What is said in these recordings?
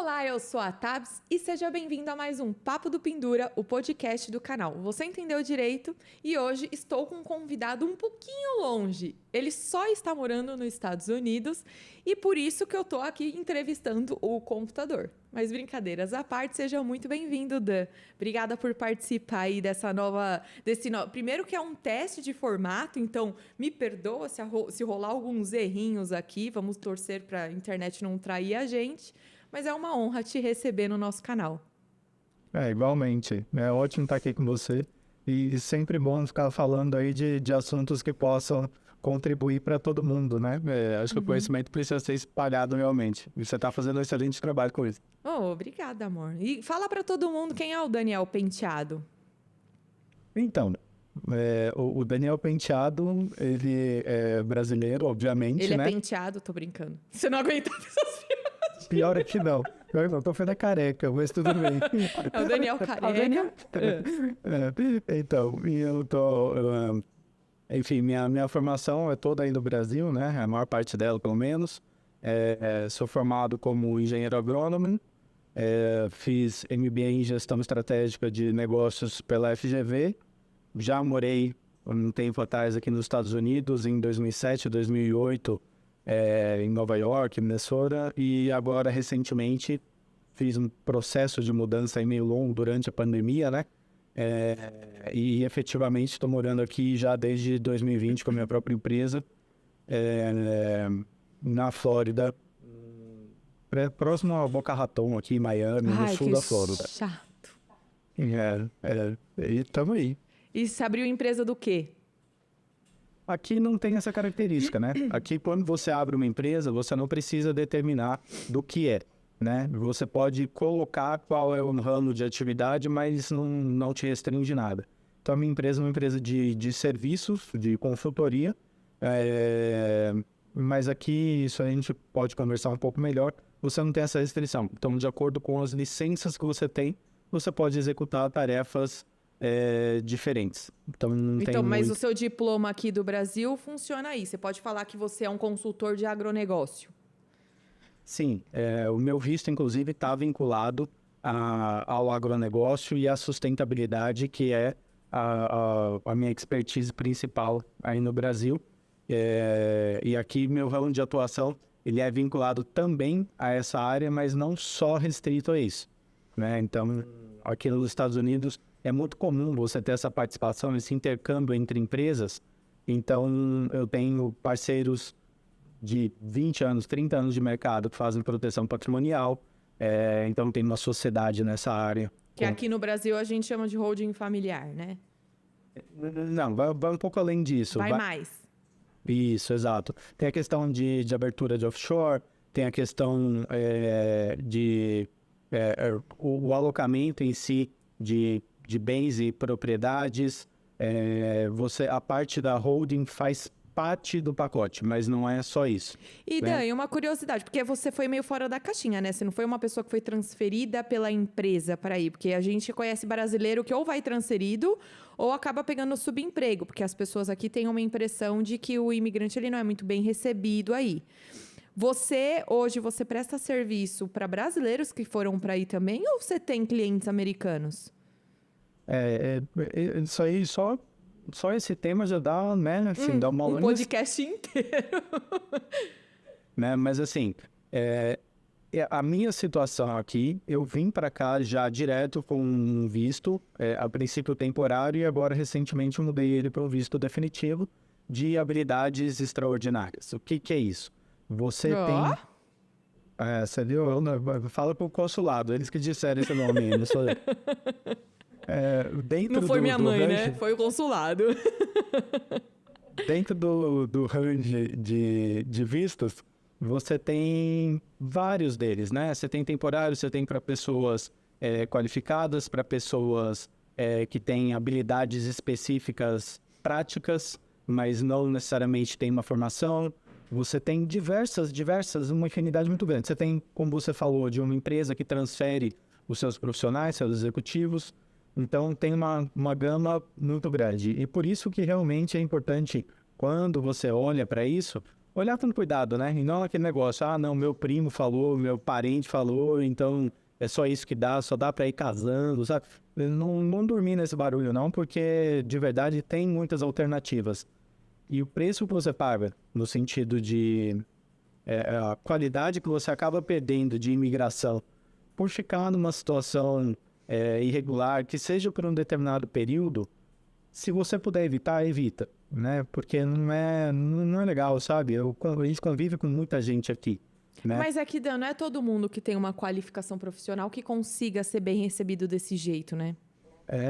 Olá, eu sou a Tabs e seja bem-vindo a mais um Papo do Pendura, o podcast do canal. Você entendeu direito e hoje estou com um convidado um pouquinho longe. Ele só está morando nos Estados Unidos e por isso que eu tô aqui entrevistando o computador. Mas brincadeiras à parte, seja muito bem-vindo, Dan. Obrigada por participar aí Primeiro que é um teste de formato, então me perdoa se rolar alguns errinhos aqui, vamos torcer para a internet não trair a gente. Mas é uma honra te receber no nosso canal. Igualmente. É ótimo estar aqui com você. E sempre bom ficar falando aí de assuntos que possam contribuir para todo mundo, né? Acho que o conhecimento precisa ser espalhado realmente. E você está fazendo um excelente trabalho com isso. Oh, obrigada, amor. E fala para todo mundo quem é o Daniel Penteado. Então, o Daniel Penteado, ele é brasileiro, obviamente, ele né? Ele é penteado, tô brincando. Você não aguenta essas piadas. Pior é que não. Eu não tô ficando careca, mas tudo bem. É o Daniel careca. Então, eu tô... enfim, minha formação é toda aí no Brasil, né? A maior parte dela, pelo menos. Sou formado como engenheiro agrônomo. Fiz MBA em gestão estratégica de negócios pela FGV. Já morei um tempo atrás aqui nos Estados Unidos, em 2007, 2008, em Nova York, Minnesota. E agora, recentemente, fiz um processo de mudança aí meio longo durante a pandemia, né? E efetivamente estou morando aqui já desde 2020 com a minha própria empresa, na Flórida, próximo ao Boca Raton, aqui em Miami, no sul da Flórida. Chato. E estamos aí. E você abriu empresa do quê? Aqui não tem essa característica, né? Aqui, quando você abre uma empresa, você não precisa determinar do que é, né? Você pode colocar qual é o ramo de atividade, mas não te restringe nada. Então, a minha empresa é uma empresa de serviços, de consultoria, mas aqui, isso a gente pode conversar um pouco melhor, você não tem essa restrição. Então, de acordo com as licenças que você tem, você pode executar tarefas diferentes. Então, mas o seu diploma aqui do Brasil funciona aí. Você pode falar que você é um consultor de agronegócio. Sim, o meu visto, inclusive, está vinculado ao agronegócio e à sustentabilidade, que é a minha expertise principal aí no Brasil. E aqui, meu ramo de atuação, ele é vinculado também a essa área, mas não só restrito a isso, né? Então, aqui nos Estados Unidos, é muito comum você ter essa participação, esse intercâmbio entre empresas. Então, eu tenho parceiros de 20 anos, 30 anos de mercado que fazem proteção patrimonial. Então, tem uma sociedade nessa área. Que aqui no Brasil a gente chama de holding familiar, né? Não, vai um pouco além disso. Vai mais. Isso, exato. Tem a questão de abertura de offshore, tem a questão o alocamento em si de bens e propriedades. A parte da holding faz parte do pacote, mas não é só isso. E né? Dan, uma curiosidade, porque você foi meio fora da caixinha, né? Você não foi uma pessoa que foi transferida pela empresa para ir, porque a gente conhece brasileiro que ou vai transferido ou acaba pegando subemprego, porque as pessoas aqui têm uma impressão de que o imigrante ele não é muito bem recebido aí. Hoje, você presta serviço para brasileiros que foram para aí também, ou você tem clientes americanos? Isso aí, só esse tema já dá, né, assim, dá uma... Um podcast inteiro. Né, mas assim, a minha situação aqui, eu vim para cá já direto com um visto, a princípio temporário, e agora recentemente eu mudei ele para um visto definitivo de habilidades extraordinárias. O que é isso? Você tem... você viu? Fala pro consulado, eles que disseram esse nome, não sou eu. Não foi minha mãe, né? Foi o consulado. Dentro do range de vistos, você tem vários deles, né? Você tem temporário, você tem para pessoas qualificadas, para pessoas que têm habilidades específicas práticas, mas não necessariamente têm uma formação. Você tem diversas, uma infinidade muito grande. Você tem, como você falou, de uma empresa que transfere os seus profissionais, seus executivos. Então, tem uma gama muito grande. E por isso que realmente é importante, quando você olha para isso, olhar com cuidado, né? E não aquele negócio, não, meu primo falou, meu parente falou, então é só isso que dá, só dá para ir casando, sabe? Não dormir nesse barulho não, porque de verdade tem muitas alternativas. E o preço que você paga, no sentido de a qualidade que você acaba perdendo de imigração por ficar numa situação irregular, que seja por um determinado período, se você puder evitar, evita, né? Porque não é legal, sabe? A gente convive com muita gente aqui, né? Mas é que, Dan, não é todo mundo que tem uma qualificação profissional que consiga ser bem recebido desse jeito, né?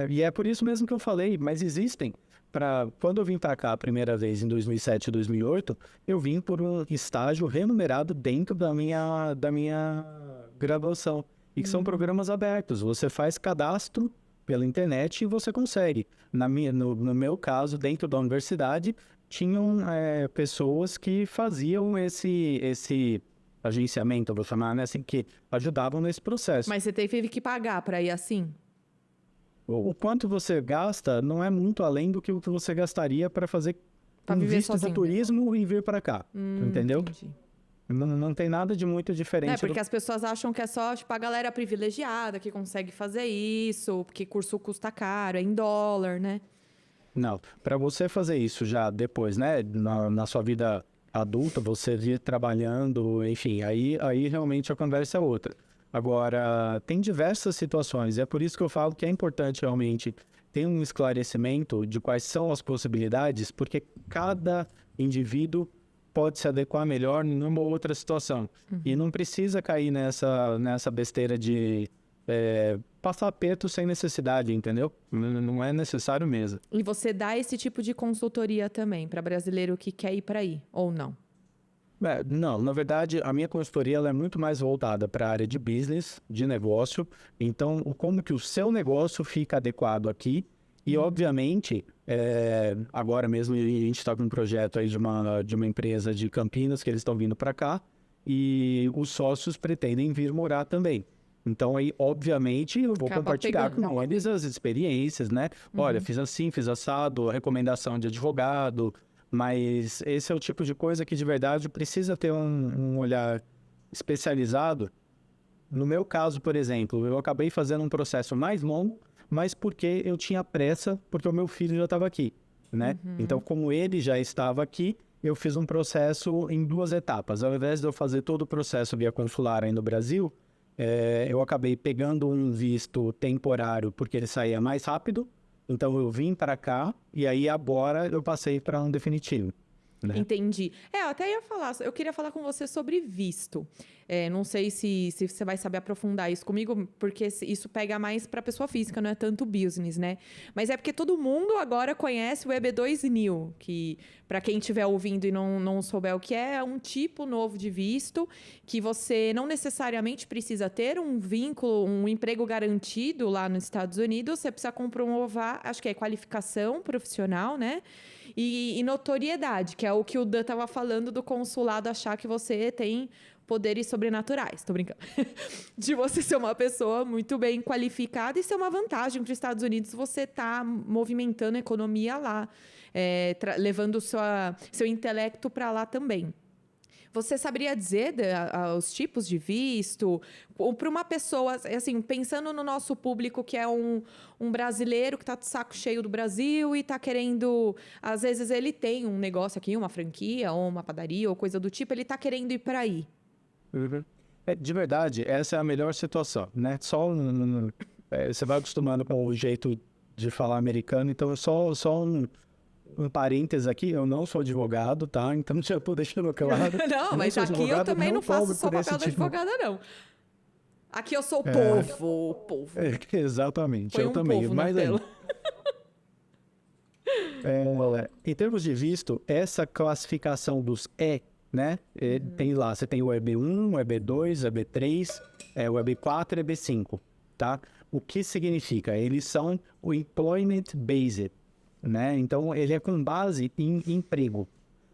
E é por isso mesmo que eu falei, mas existem. Quando eu vim para cá a primeira vez, em 2007 e 2008, eu vim por um estágio remunerado dentro da minha graduação. E que são programas abertos. Você faz cadastro pela internet e você consegue. No meu caso, dentro da universidade, tinham pessoas que faziam esse agenciamento, vou chamar, né? Assim, que ajudavam nesse processo. Mas você teve que pagar para ir assim? O quanto você gasta não é muito além do que o que você gastaria para fazer Pra um viver visto de sozinho. turismo e vir para cá, entendeu? Entendi. Não tem nada de muito diferente. Porque as pessoas acham que é só, tipo, a galera privilegiada que consegue fazer isso, porque curso custa caro, é em dólar, né? Não, para você fazer isso já depois, né, na sua vida adulta, você vir trabalhando, enfim, aí realmente a conversa é outra. Agora, tem diversas situações, e é por isso que eu falo que é importante realmente ter um esclarecimento de quais são as possibilidades, porque cada indivíduo pode se adequar melhor numa outra situação. E não precisa cair nessa besteira de passar aperto sem necessidade, entendeu? Não é necessário mesmo. E você dá esse tipo de consultoria também para brasileiro que quer ir para aí, ou não? Não, na verdade, a minha consultoria ela é muito mais voltada para a área de business, de negócio. Então, como que o seu negócio fica adequado aqui. E, obviamente, agora mesmo a gente está com um projeto aí de uma empresa de Campinas, que eles estão vindo para cá, e os sócios pretendem vir morar também. Então, aí, obviamente, eu vou Acaba compartilhar pegando. com eles as experiências, né? Olha, fiz assim, fiz assado, recomendação de advogado, mas esse é o tipo de coisa que, de verdade, precisa ter um olhar especializado. No meu caso, por exemplo, eu acabei fazendo um processo mais longo, mas porque eu tinha pressa, porque o meu filho já estava aqui, né? Então, como ele já estava aqui, eu fiz um processo em 2 etapas. Ao invés de eu fazer todo o processo via consular aí no Brasil, eu acabei pegando um visto temporário, porque ele saía mais rápido. Então, eu vim para cá e aí agora eu passei para um definitivo, né? Entendi. Eu até ia falar, eu queria falar com você sobre visto. Não sei se você vai saber aprofundar isso comigo, porque isso pega mais para pessoa física, não é tanto business, né? Mas é porque todo mundo agora conhece o EB2 New, que para quem estiver ouvindo e não souber o que é um tipo novo de visto, que você não necessariamente precisa ter um vínculo, um emprego garantido lá nos Estados Unidos, você precisa comprovar, acho que é qualificação profissional, né? E notoriedade, que é o que o Dan estava falando do consulado achar que você tem poderes sobrenaturais. Tô brincando. De você ser uma pessoa muito bem qualificada e ser uma vantagem para os Estados Unidos você tá movimentando a economia lá, levando seu intelecto para lá também. Você saberia dizer os tipos de visto? Para uma pessoa, assim, pensando no nosso público que é um brasileiro que está de saco cheio do Brasil e está querendo... Às vezes ele tem um negócio aqui, uma franquia ou uma padaria ou coisa do tipo, ele está querendo ir para aí. De verdade, essa é a melhor situação, né? Você vai acostumando com o jeito de falar americano, então só um parênteses aqui, eu não sou advogado, tá? Então já tô deixando claro. Não, mas sou aqui eu advogado, também não faço cobro só por esse papel de tipo. advogada, não. Aqui eu sou o povo. Exatamente, Põe eu um também. povo na Mas tela. em termos de visto, essa classificação dos né? Tem lá, você tem o EB1, o EB2, o EB3, o EB4 e o EB5, tá? O que significa? Eles são o Employment Based, né? Então, ele é com base em emprego.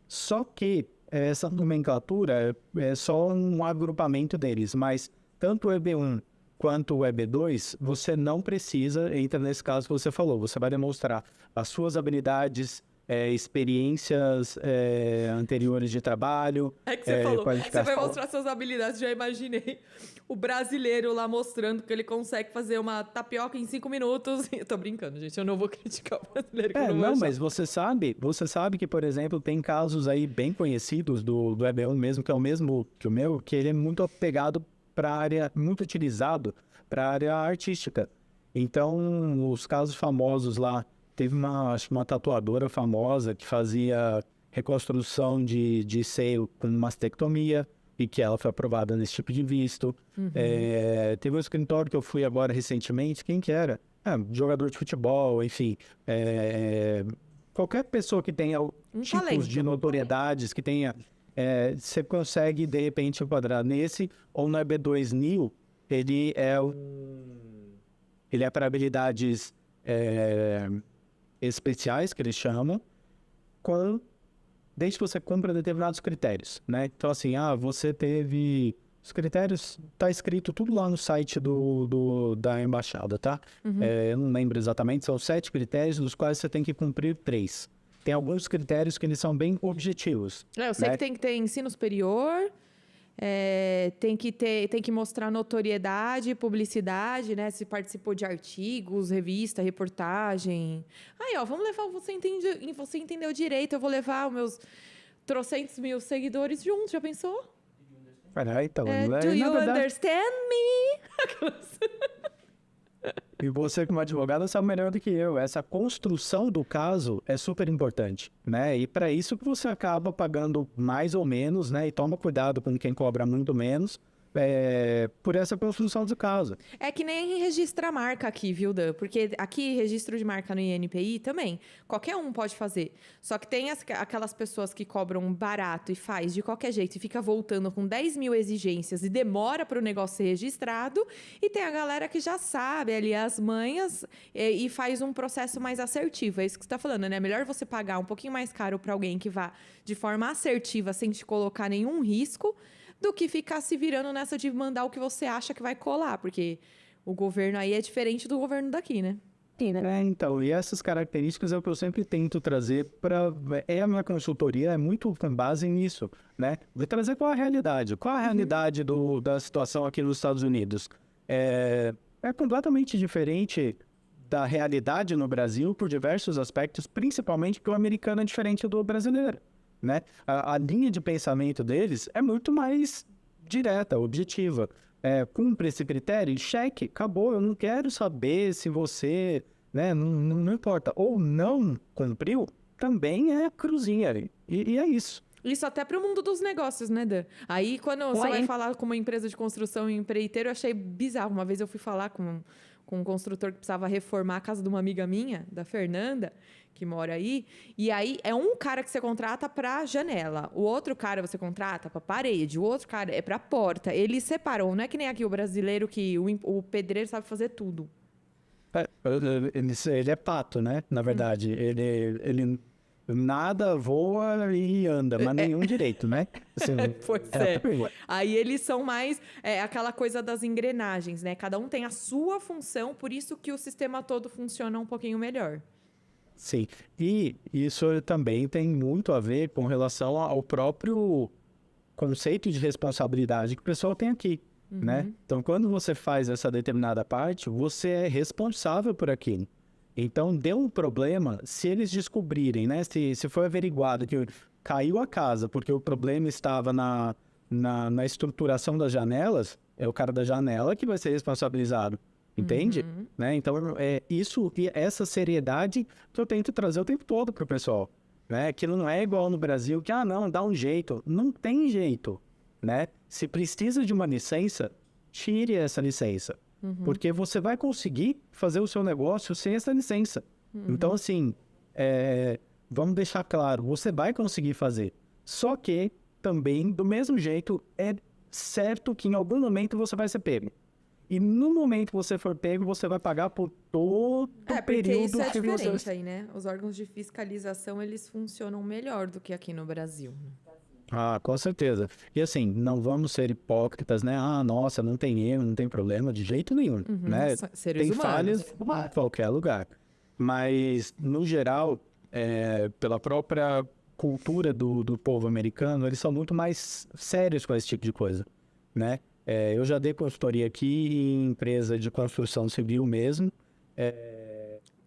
Só que essa nomenclatura é só um agrupamento deles, mas tanto o EB1 quanto o EB2, você não precisa, entra nesse caso que você falou, você vai demonstrar as suas habilidades experiências anteriores de trabalho, É que você falou, você qualificação. vai mostrar suas habilidades, já imaginei o brasileiro lá mostrando que ele consegue fazer uma tapioca em 5 minutos. Eu tô brincando, gente, eu não vou criticar o brasileiro. Que eu não vou achar. Mas você sabe que, por exemplo, tem casos aí bem conhecidos do EB1 mesmo, que é o mesmo que o meu, que ele é muito apegado para a área, muito utilizado para a área artística. Então, os casos famosos lá, teve acho que uma tatuadora famosa que fazia reconstrução de seio com mastectomia e que ela foi aprovada nesse tipo de visto. Teve um escritório que eu fui agora recentemente, quem que era? Jogador de futebol, enfim. Qualquer pessoa que tenha tipos talento. de notoriedades, que tenha... você consegue, de repente, enquadrar nesse, ou no EB2 NIL, ele é para habilidades especiais, que eles chamam, desde que você cumpra determinados critérios, né? Então, assim, você teve... Os critérios, tá escrito tudo lá no site da embaixada, tá? Eu não lembro exatamente, são 7 critérios, dos quais você tem que cumprir 3. Tem alguns critérios que eles são bem objetivos. Eu sei que tem que ter ensino superior, tem que mostrar notoriedade, publicidade, né? Se participou de artigos, revista, reportagem. Aí, ó, vamos levar você entendeu direito, eu vou levar os meus trocentos mil seguidores juntos, já pensou? Então, Do you understand me? E você, como advogado, sabe melhor do que eu. Essa construção do caso é super importante, né? E para isso que você acaba pagando mais ou menos, né? E toma cuidado com quem cobra muito menos, por essa construção do caso. É que nem registrar marca aqui, viu, Dan? Porque aqui, registro de marca no INPI também, qualquer um pode fazer. Só que tem aquelas pessoas que cobram barato e faz de qualquer jeito e fica voltando com 10 mil exigências e demora para o negócio ser registrado. E tem a galera que já sabe ali as manhas e faz um processo mais assertivo. É isso que você está falando, né? É melhor você pagar um pouquinho mais caro para alguém que vá de forma assertiva, sem te colocar nenhum risco, do que ficar se virando nessa de mandar o que você acha que vai colar, porque o governo aí é diferente do governo daqui, né? Então, e essas características é o que eu sempre tento trazer para... a minha consultoria é muito com base nisso, né? Vou trazer qual a realidade. Qual a realidade da situação aqui nos Estados Unidos? É completamente diferente da realidade no Brasil por diversos aspectos, principalmente porque o americano é diferente do brasileiro. Né? A linha de pensamento deles é muito mais direta, objetiva. Cumpre esse critério, cheque, acabou. Eu não quero saber se você, né, não importa. Ou não cumpriu, também é cruzinha ali. E é isso. Isso até para o mundo dos negócios, né, Dan? Aí, quando você vai falar com uma empresa de construção e empreiteiro, eu achei bizarro. Uma vez eu fui falar com um construtor que precisava reformar a casa de uma amiga minha, da Fernanda, que mora aí. E aí, é um cara que você contrata para janela. O outro cara você contrata para parede. O outro cara é para porta. Eles separam. Não é que nem aqui o brasileiro que o pedreiro sabe fazer tudo. Ele é pato, né? Na verdade, ele nada, voa e anda, mas nenhum direito, né? Assim, Pois é. Aí eles são mais aquela coisa das engrenagens, né? Cada um tem a sua função, por isso que o sistema todo funciona um pouquinho melhor. Sim, e isso também tem muito a ver com relação ao próprio conceito de responsabilidade que o pessoal tem aqui, né? Então, quando você faz essa determinada parte, você é responsável por aquilo. Então, deu um problema, se eles descobrirem, né? Se for averiguado que caiu a casa porque o problema estava na estruturação das janelas, é o cara da janela que vai ser responsabilizado. Entende? Né? Então, isso e essa seriedade que eu tento trazer o tempo todo para o pessoal. Né? Aquilo não é igual no Brasil, que, não, dá um jeito. Não tem jeito. Né? Se precisa de uma licença, tire essa licença. Porque você vai conseguir fazer o seu negócio sem essa licença. Então, assim, vamos deixar claro, você vai conseguir fazer. Só que, também, do mesmo jeito, é certo que em algum momento você vai ser pego. E no momento que você for pego, você vai pagar por todo o período isso é que diferente você... aí, né? Os órgãos de fiscalização, eles funcionam melhor do que aqui no Brasil. Com certeza. E assim, não vamos ser hipócritas, né? Nossa, não tem erro, não tem problema, de jeito nenhum, né? Seres tem humanos. falhas em qualquer lugar. Mas, no geral, pela própria cultura do povo americano, eles são muito mais sérios com esse tipo de coisa, né? Eu já dei consultoria aqui em empresa de construção civil mesmo.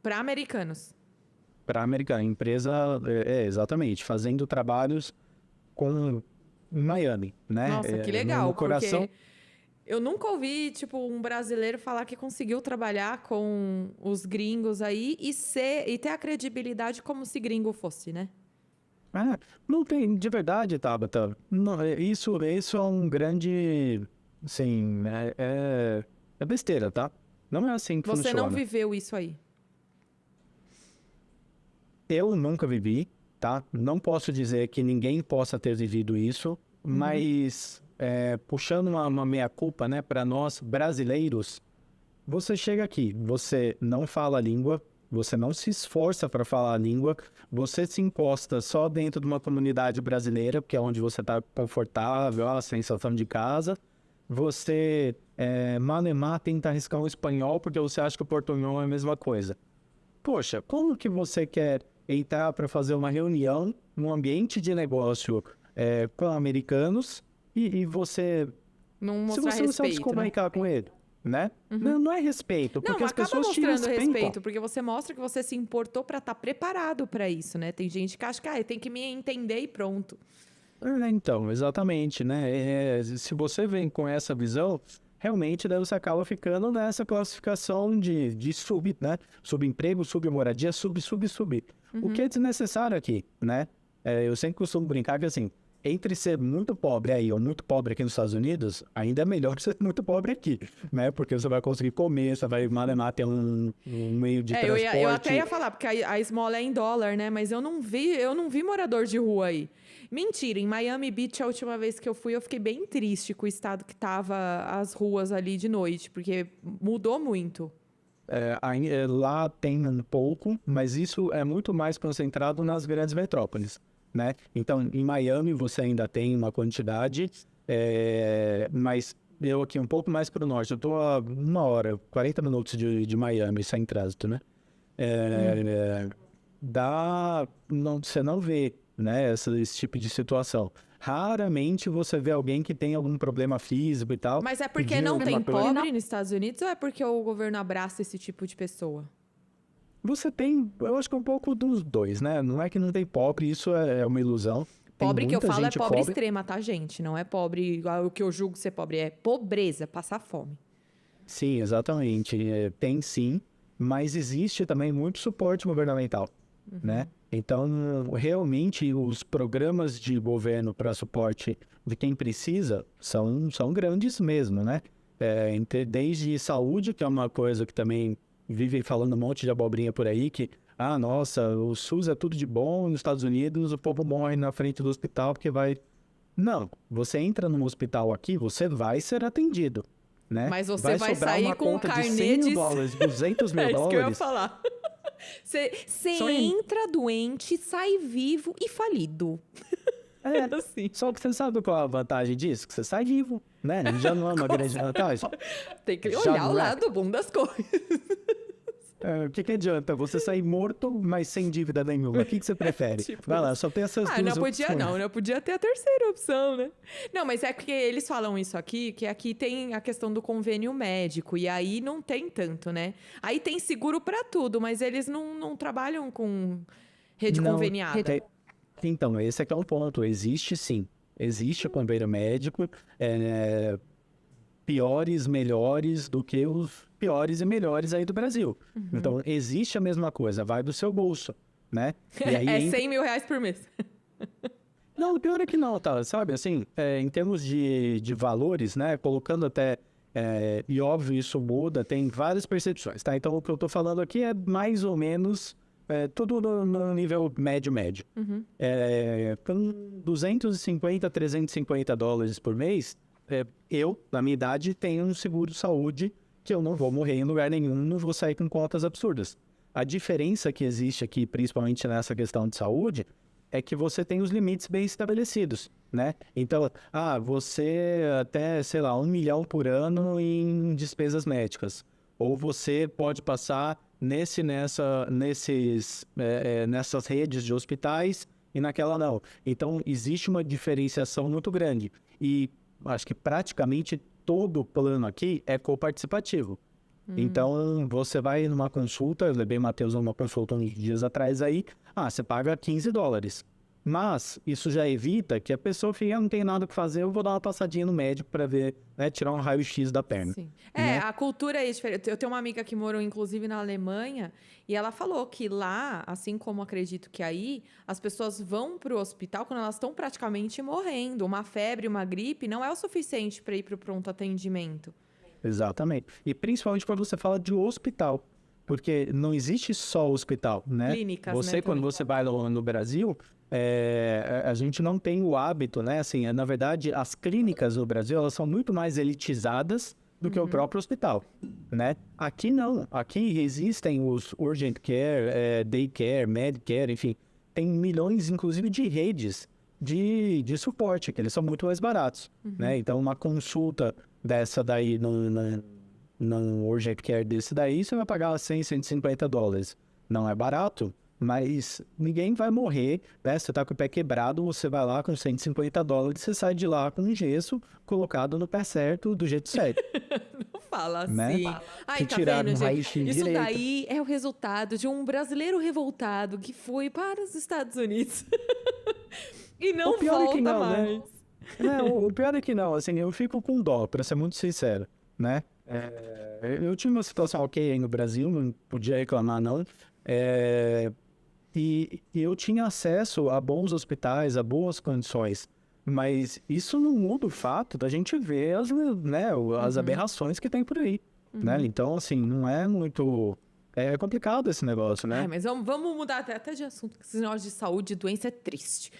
Para americanos. Para americana, empresa, exatamente, fazendo trabalhos em Miami, né? Nossa, que legal, no coração. porque eu nunca ouvi, tipo, um brasileiro falar que conseguiu trabalhar com os gringos aí e ter a credibilidade como se gringo fosse, né? Não tem, de verdade, Tabata. Não, isso é um grande, assim, é besteira, tá? Não é assim que Você funciona. não viveu isso aí. Eu nunca vivi, tá? Não posso dizer que ninguém possa ter vivido isso, mas puxando uma meia-culpa, né, para nós brasileiros, você chega aqui, você não fala a língua, você não se esforça para falar a língua, você se encosta só dentro de uma comunidade brasileira, que é onde você está confortável, a sensação de casa. Você, malemar, tenta arriscar um espanhol porque você acha que o portunhol é a mesma coisa. Poxa, como que você quer entrar para fazer uma reunião num ambiente de negócio com americanos e você... Não Se mostrar você não sabe se respeito, né? comunicar com ele, né? Não é respeito, porque Não, as acaba pessoas te mostrando respeitam. respeito, porque você mostra que você se importou pra estar preparado pra isso, né? Tem gente que acha que tem que me entender e pronto. Então, exatamente, né? Se você vem com essa visão, realmente daí você acaba ficando nessa classificação de sub, né? Subemprego, submoradia, sub. O que é desnecessário aqui, né? Eu sempre costumo brincar que, assim, entre ser muito pobre aí ou muito pobre aqui nos Estados Unidos, ainda é melhor ser muito pobre aqui, né? Porque você vai conseguir comer, você vai malemar ter um meio de transporte. Eu até ia falar, porque a esmola é em dólar, né? Mas eu não vi morador de rua aí. Mentira, em Miami Beach, a última vez que eu fui, eu fiquei bem triste com o estado que tava as ruas ali de noite, porque mudou muito. Lá tem um pouco, mas isso é muito mais concentrado nas grandes metrópoles, né? Então, em Miami você ainda tem uma quantidade, mas eu aqui um pouco mais para o norte, eu estou a 1 hora, 40 minutos de Miami, sem trânsito, né? Você não vê, né, esse tipo de situação. Raramente você vê alguém que tem algum problema físico e tal. Mas é porque pedindo não tem alguma coisa. pobre nos Estados Unidos ou é porque o governo abraça esse tipo de pessoa? Você tem, eu acho que é um pouco dos dois, né? Não é que não tem pobre, isso é uma ilusão. Tem Pobre que eu muita falo é gente pobre extrema, tá, gente? Não é pobre igual o que eu julgo ser pobre. É pobreza, passar fome. Sim, exatamente. Tem sim, mas existe também muito suporte governamental, né? Então, realmente, os programas de governo para suporte de quem precisa são grandes mesmo, né? Desde saúde, que é uma coisa que também vivem falando um monte de abobrinha por aí, que, nossa, o SUS é tudo de bom, nos Estados Unidos o povo morre na frente do hospital porque vai... Não, você entra num hospital aqui, você vai ser atendido, né? Mas você vai sobrar sair uma com um conta de carnê 100 mil de... dólares, 200 mil É isso que eu ia dólares. falar. Você Só em- entra doente, sai vivo e falido. Assim. Só que você sabe qual é a vantagem disso? Que você sai vivo, né? Já não é uma grande vantagem. Tem que Já olhar o não é. lado bom das coisas. O que adianta? Você sair morto, mas sem dívida nenhuma. O que você prefere? Tipo Vai lá, isso. só tem essas duas opções. Não podia ter a terceira opção, né? Não, mas é porque eles falam isso aqui, que aqui tem a questão do convênio médico, e aí não tem tanto, né? Aí tem seguro pra tudo, mas eles não trabalham com rede Não, conveniada. Então, esse é que é o ponto. Existe sim. Existe o convênio médico. Piores, melhores do que os piores e melhores aí do Brasil. Então, existe a mesma coisa. Vai do seu bolso, né? E aí É entra- 100 mil reais por mês. Não, o pior é que não, tá? Sabe, assim, em termos de valores, né? Colocando até... e óbvio, isso muda, tem várias percepções, tá? Então, o que eu tô falando aqui é mais ou menos tudo no nível médio. Com 250, 350 dólares por mês, eu, na minha idade, tenho um seguro de saúde que eu não vou morrer em lugar nenhum, não vou sair com contas absurdas. A diferença que existe aqui, principalmente nessa questão de saúde, é que você tem os limites bem estabelecidos, né? Então, você até, sei lá, 1 milhão por ano em despesas médicas. ou você pode passar nessas redes de hospitais e naquela não. Então, existe uma diferenciação muito grande. E acho que praticamente todo plano aqui é coparticipativo. Então, você vai numa consulta, eu levei o Matheus numa consulta uns dias atrás aí, você paga $15. Mas isso já evita que a pessoa fique, não tem nada o que fazer, eu vou dar uma passadinha no médico para ver, né, tirar um raio-x da perna. Sim. Né? A cultura é diferente. Eu tenho uma amiga que morou, inclusive, na Alemanha, e ela falou que lá, assim como acredito que aí, as pessoas vão pro hospital quando elas estão praticamente morrendo. Uma febre, uma gripe, não é o suficiente para ir pro pronto atendimento. Exatamente. E principalmente quando você fala de hospital, porque não existe só hospital, né? Clínicas, Você, né, quando também. você vai no Brasil, a gente não tem o hábito, né? Assim, na verdade, as clínicas no Brasil, elas são muito mais elitizadas do que o próprio hospital, né? Aqui não. Aqui existem os urgent care, day care, med care, enfim. Tem milhões, inclusive, de redes de suporte, que eles são muito mais baratos, né? Então, uma consulta dessa daí num urgent care desse daí, você vai pagar $100, $150. Não é barato, mas ninguém vai morrer, né? Você tá com o pé quebrado, você vai lá com $150, você sai de lá com um gesso colocado no pé certo, do jeito certo. Não fala Né? assim. Ai, Que tá tiraram vendo, um gente? raio-x Isso direito. daí é o resultado de um brasileiro revoltado que foi para os Estados Unidos. E não O pior é que volta não, né? mais. O pior é que não, assim, eu fico com dó, pra ser muito sincero, né? Eu tive uma situação ok aí no Brasil, não podia reclamar não, e eu tinha acesso a bons hospitais, a boas condições, mas isso não muda o fato da gente ver as aberrações que tem por aí, né? Então, assim, não é muito... É complicado esse negócio, né? Ai, mas vamos mudar até de assunto, porque esse negócio de saúde e doença é triste.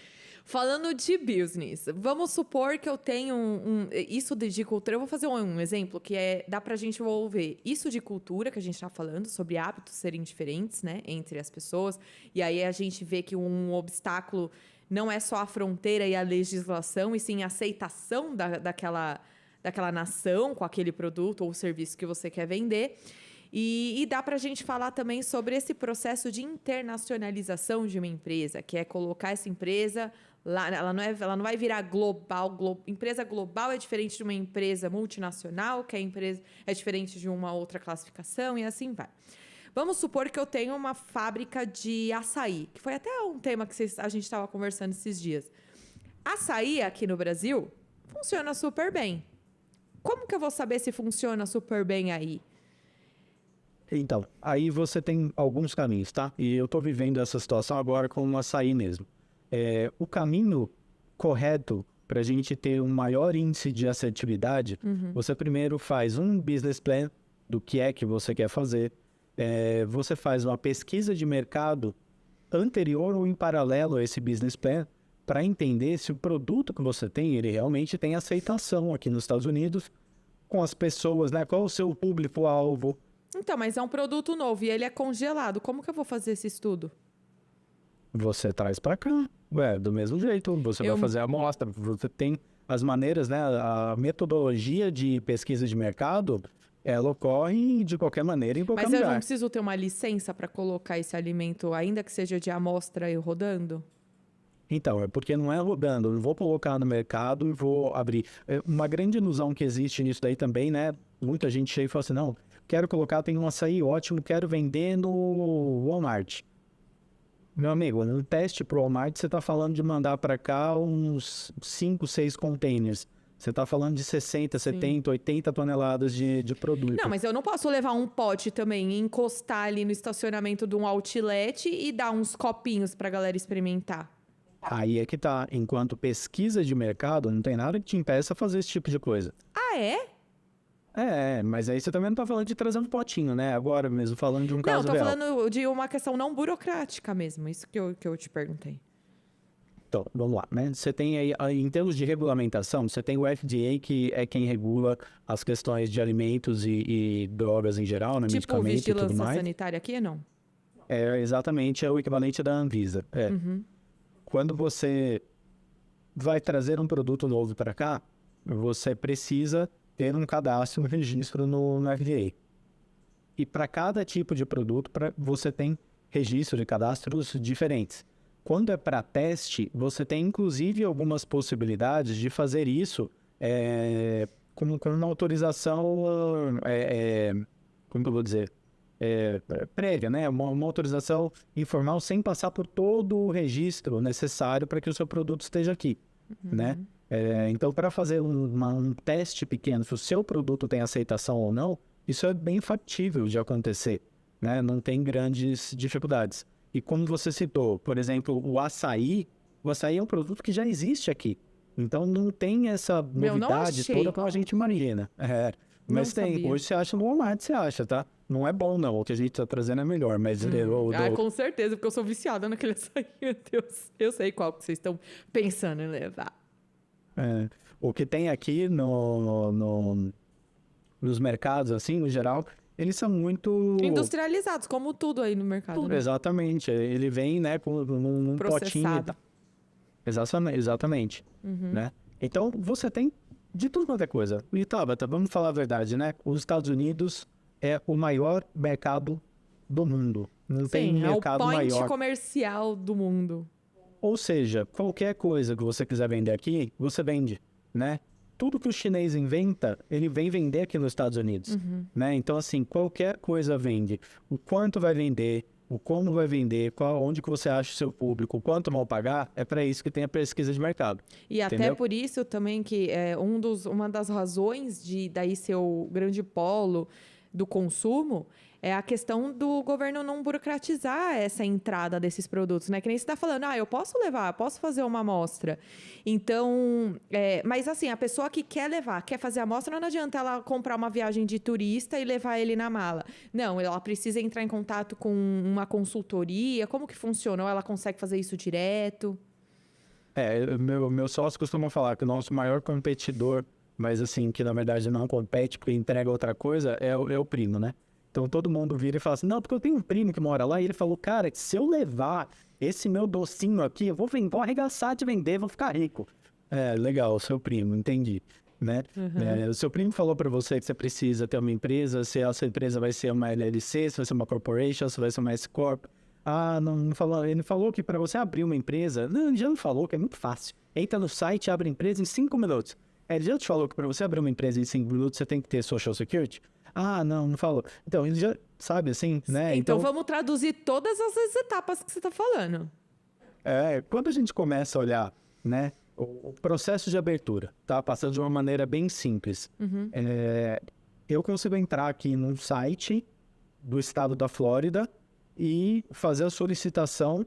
Falando de business, vamos supor que eu tenho isso de cultura. Eu vou fazer um exemplo que dá pra gente envolver isso de cultura que a gente tá falando, sobre hábitos serem diferentes, né, entre as pessoas. E aí a gente vê que um obstáculo não é só a fronteira e a legislação, e sim a aceitação daquela nação com aquele produto ou serviço que você quer vender. E dá para a gente falar também sobre esse processo de internacionalização de uma empresa, que é colocar essa empresa lá. Ela não vai virar global. Empresa global é diferente de uma empresa multinacional, que é diferente de uma outra classificação, e assim vai. Vamos supor que eu tenho uma fábrica de açaí, que foi até um tema que a gente estava conversando esses dias. Açaí aqui no Brasil funciona super bem. Como que eu vou saber se funciona super bem aí? Então, aí você tem alguns caminhos, tá? E eu tô vivendo essa situação agora com o açaí mesmo. O caminho correto para a gente ter um maior índice de assertividade, você primeiro faz um business plan do que é que você quer fazer. Você faz uma pesquisa de mercado anterior ou em paralelo a esse business plan para entender se o produto que você tem, ele realmente tem aceitação aqui nos Estados Unidos com as pessoas, né? Qual o seu público-alvo? Então, mas é um produto novo e ele é congelado. Como que eu vou fazer esse estudo? Você traz para cá, do mesmo jeito. Você vai fazer a amostra. Você tem as maneiras, né? A metodologia de pesquisa de mercado, ela ocorre de qualquer maneira em qualquer lugar. Mas eu não preciso ter uma licença para colocar esse alimento, ainda que seja de amostra e rodando? Então, é porque não é rodando. Eu não vou colocar no mercado e vou abrir. Uma grande ilusão que existe nisso daí também, né? Muita gente chega e fala assim, não, quero colocar, tem um açaí ótimo, quero vender no Walmart. Meu amigo, no teste pro Walmart, você está falando de mandar para cá uns 5, 6 containers. Você está falando de 60, 70, 80 toneladas de produto. Não, mas eu não posso levar um pote também e encostar ali no estacionamento de um outlet e dar uns copinhos para a galera experimentar. Aí é que tá. Enquanto pesquisa de mercado, não tem nada que te impeça a fazer esse tipo de coisa. Ah, é? Mas aí você também não tá falando de trazer um potinho, né? Agora mesmo, falando de um Não, caso tô real. falando de uma questão não burocrática mesmo, isso que eu te perguntei. Então, vamos lá, né? Você tem aí, em termos de regulamentação, você tem o FDA, que é quem regula as questões de alimentos e drogas em geral, né? Tipo Medicamento e tudo vigilância mais. sanitária aqui, não? Exatamente, é o equivalente da Anvisa. Quando você vai trazer um produto novo para cá, você precisa ter um cadastro, um registro no FDA. E para cada tipo de produto, você tem registro de cadastros diferentes. Quando é para teste, você tem inclusive algumas possibilidades de fazer isso com uma autorização, como que eu vou dizer, prévia, né? Uma autorização informal sem passar por todo o registro necessário para que o seu produto esteja aqui, né? Então, para fazer um teste pequeno, se o seu produto tem aceitação ou não, isso é bem factível de acontecer, né? Não tem grandes dificuldades. E como você citou, por exemplo, o açaí é um produto que já existe aqui. Então, não tem essa novidade toda como a gente imagina. Mas tem. Sabia. Hoje você acha no Walmart, você acha, tá? Não é bom, não. O que a gente tá trazendo é melhor, mas... Com certeza, porque eu sou viciada naquele açaí, meu Deus. Eu sei qual que vocês estão pensando em levar. O que tem aqui nos mercados, assim, no geral, eles são muito... Industrializados, como tudo aí no mercado. Né? Exatamente. Ele vem, né, com um potinho e tal. Exatamente. Né? Então, você tem de tudo quanto é coisa. E, Tabata, vamos falar a verdade, né? Os Estados Unidos é o maior mercado do mundo. Não tem mercado maior. É o point comercial do mundo. Ou seja, qualquer coisa que você quiser vender aqui, você vende, né? Tudo que o chinês inventa, ele vem vender aqui nos Estados Unidos, né? Então, assim, qualquer coisa vende. O quanto vai vender, o como vai vender, onde que você acha o seu público, o quanto vão pagar, é para isso que tem a pesquisa de mercado. E entendeu? até por isso também que uma das razões de daí ser o grande polo do consumo é a questão do governo não burocratizar essa entrada desses produtos, né? Que nem você está falando, eu posso levar, posso fazer uma amostra. Então, mas assim, a pessoa que quer levar, quer fazer a amostra, não adianta ela comprar uma viagem de turista e levar ele na mala. Não, ela precisa entrar em contato com uma consultoria. Como que funciona? Ou ela consegue fazer isso direto? Meu sócio costuma falar que o nosso maior competidor, mas assim, que na verdade não compete porque entrega outra coisa, é o primo, né? Então todo mundo vira e fala assim, não, porque eu tenho um primo que mora lá e ele falou, cara, se eu levar esse meu docinho aqui, eu vou arregaçar de vender, vou ficar rico. Legal, o seu primo, entendi. Né? O seu primo falou para você que você precisa ter uma empresa, se essa empresa vai ser uma LLC, se vai ser uma corporation, se vai ser uma S-Corp. Não falou. Ele falou que para você abrir uma empresa, não, ele já não falou que é muito fácil. Entra no site, abre a empresa em 5 minutos. Ele já te falou que para você abrir uma empresa em 5 minutos, você tem que ter Social Security? Não falou. Então, ele já sabe, assim, né? Então vamos traduzir todas essas etapas que você está falando. Quando a gente começa a olhar, né, o processo de abertura, tá? Passando de uma maneira bem simples. Eu consigo entrar aqui num site do estado da Flórida e fazer a solicitação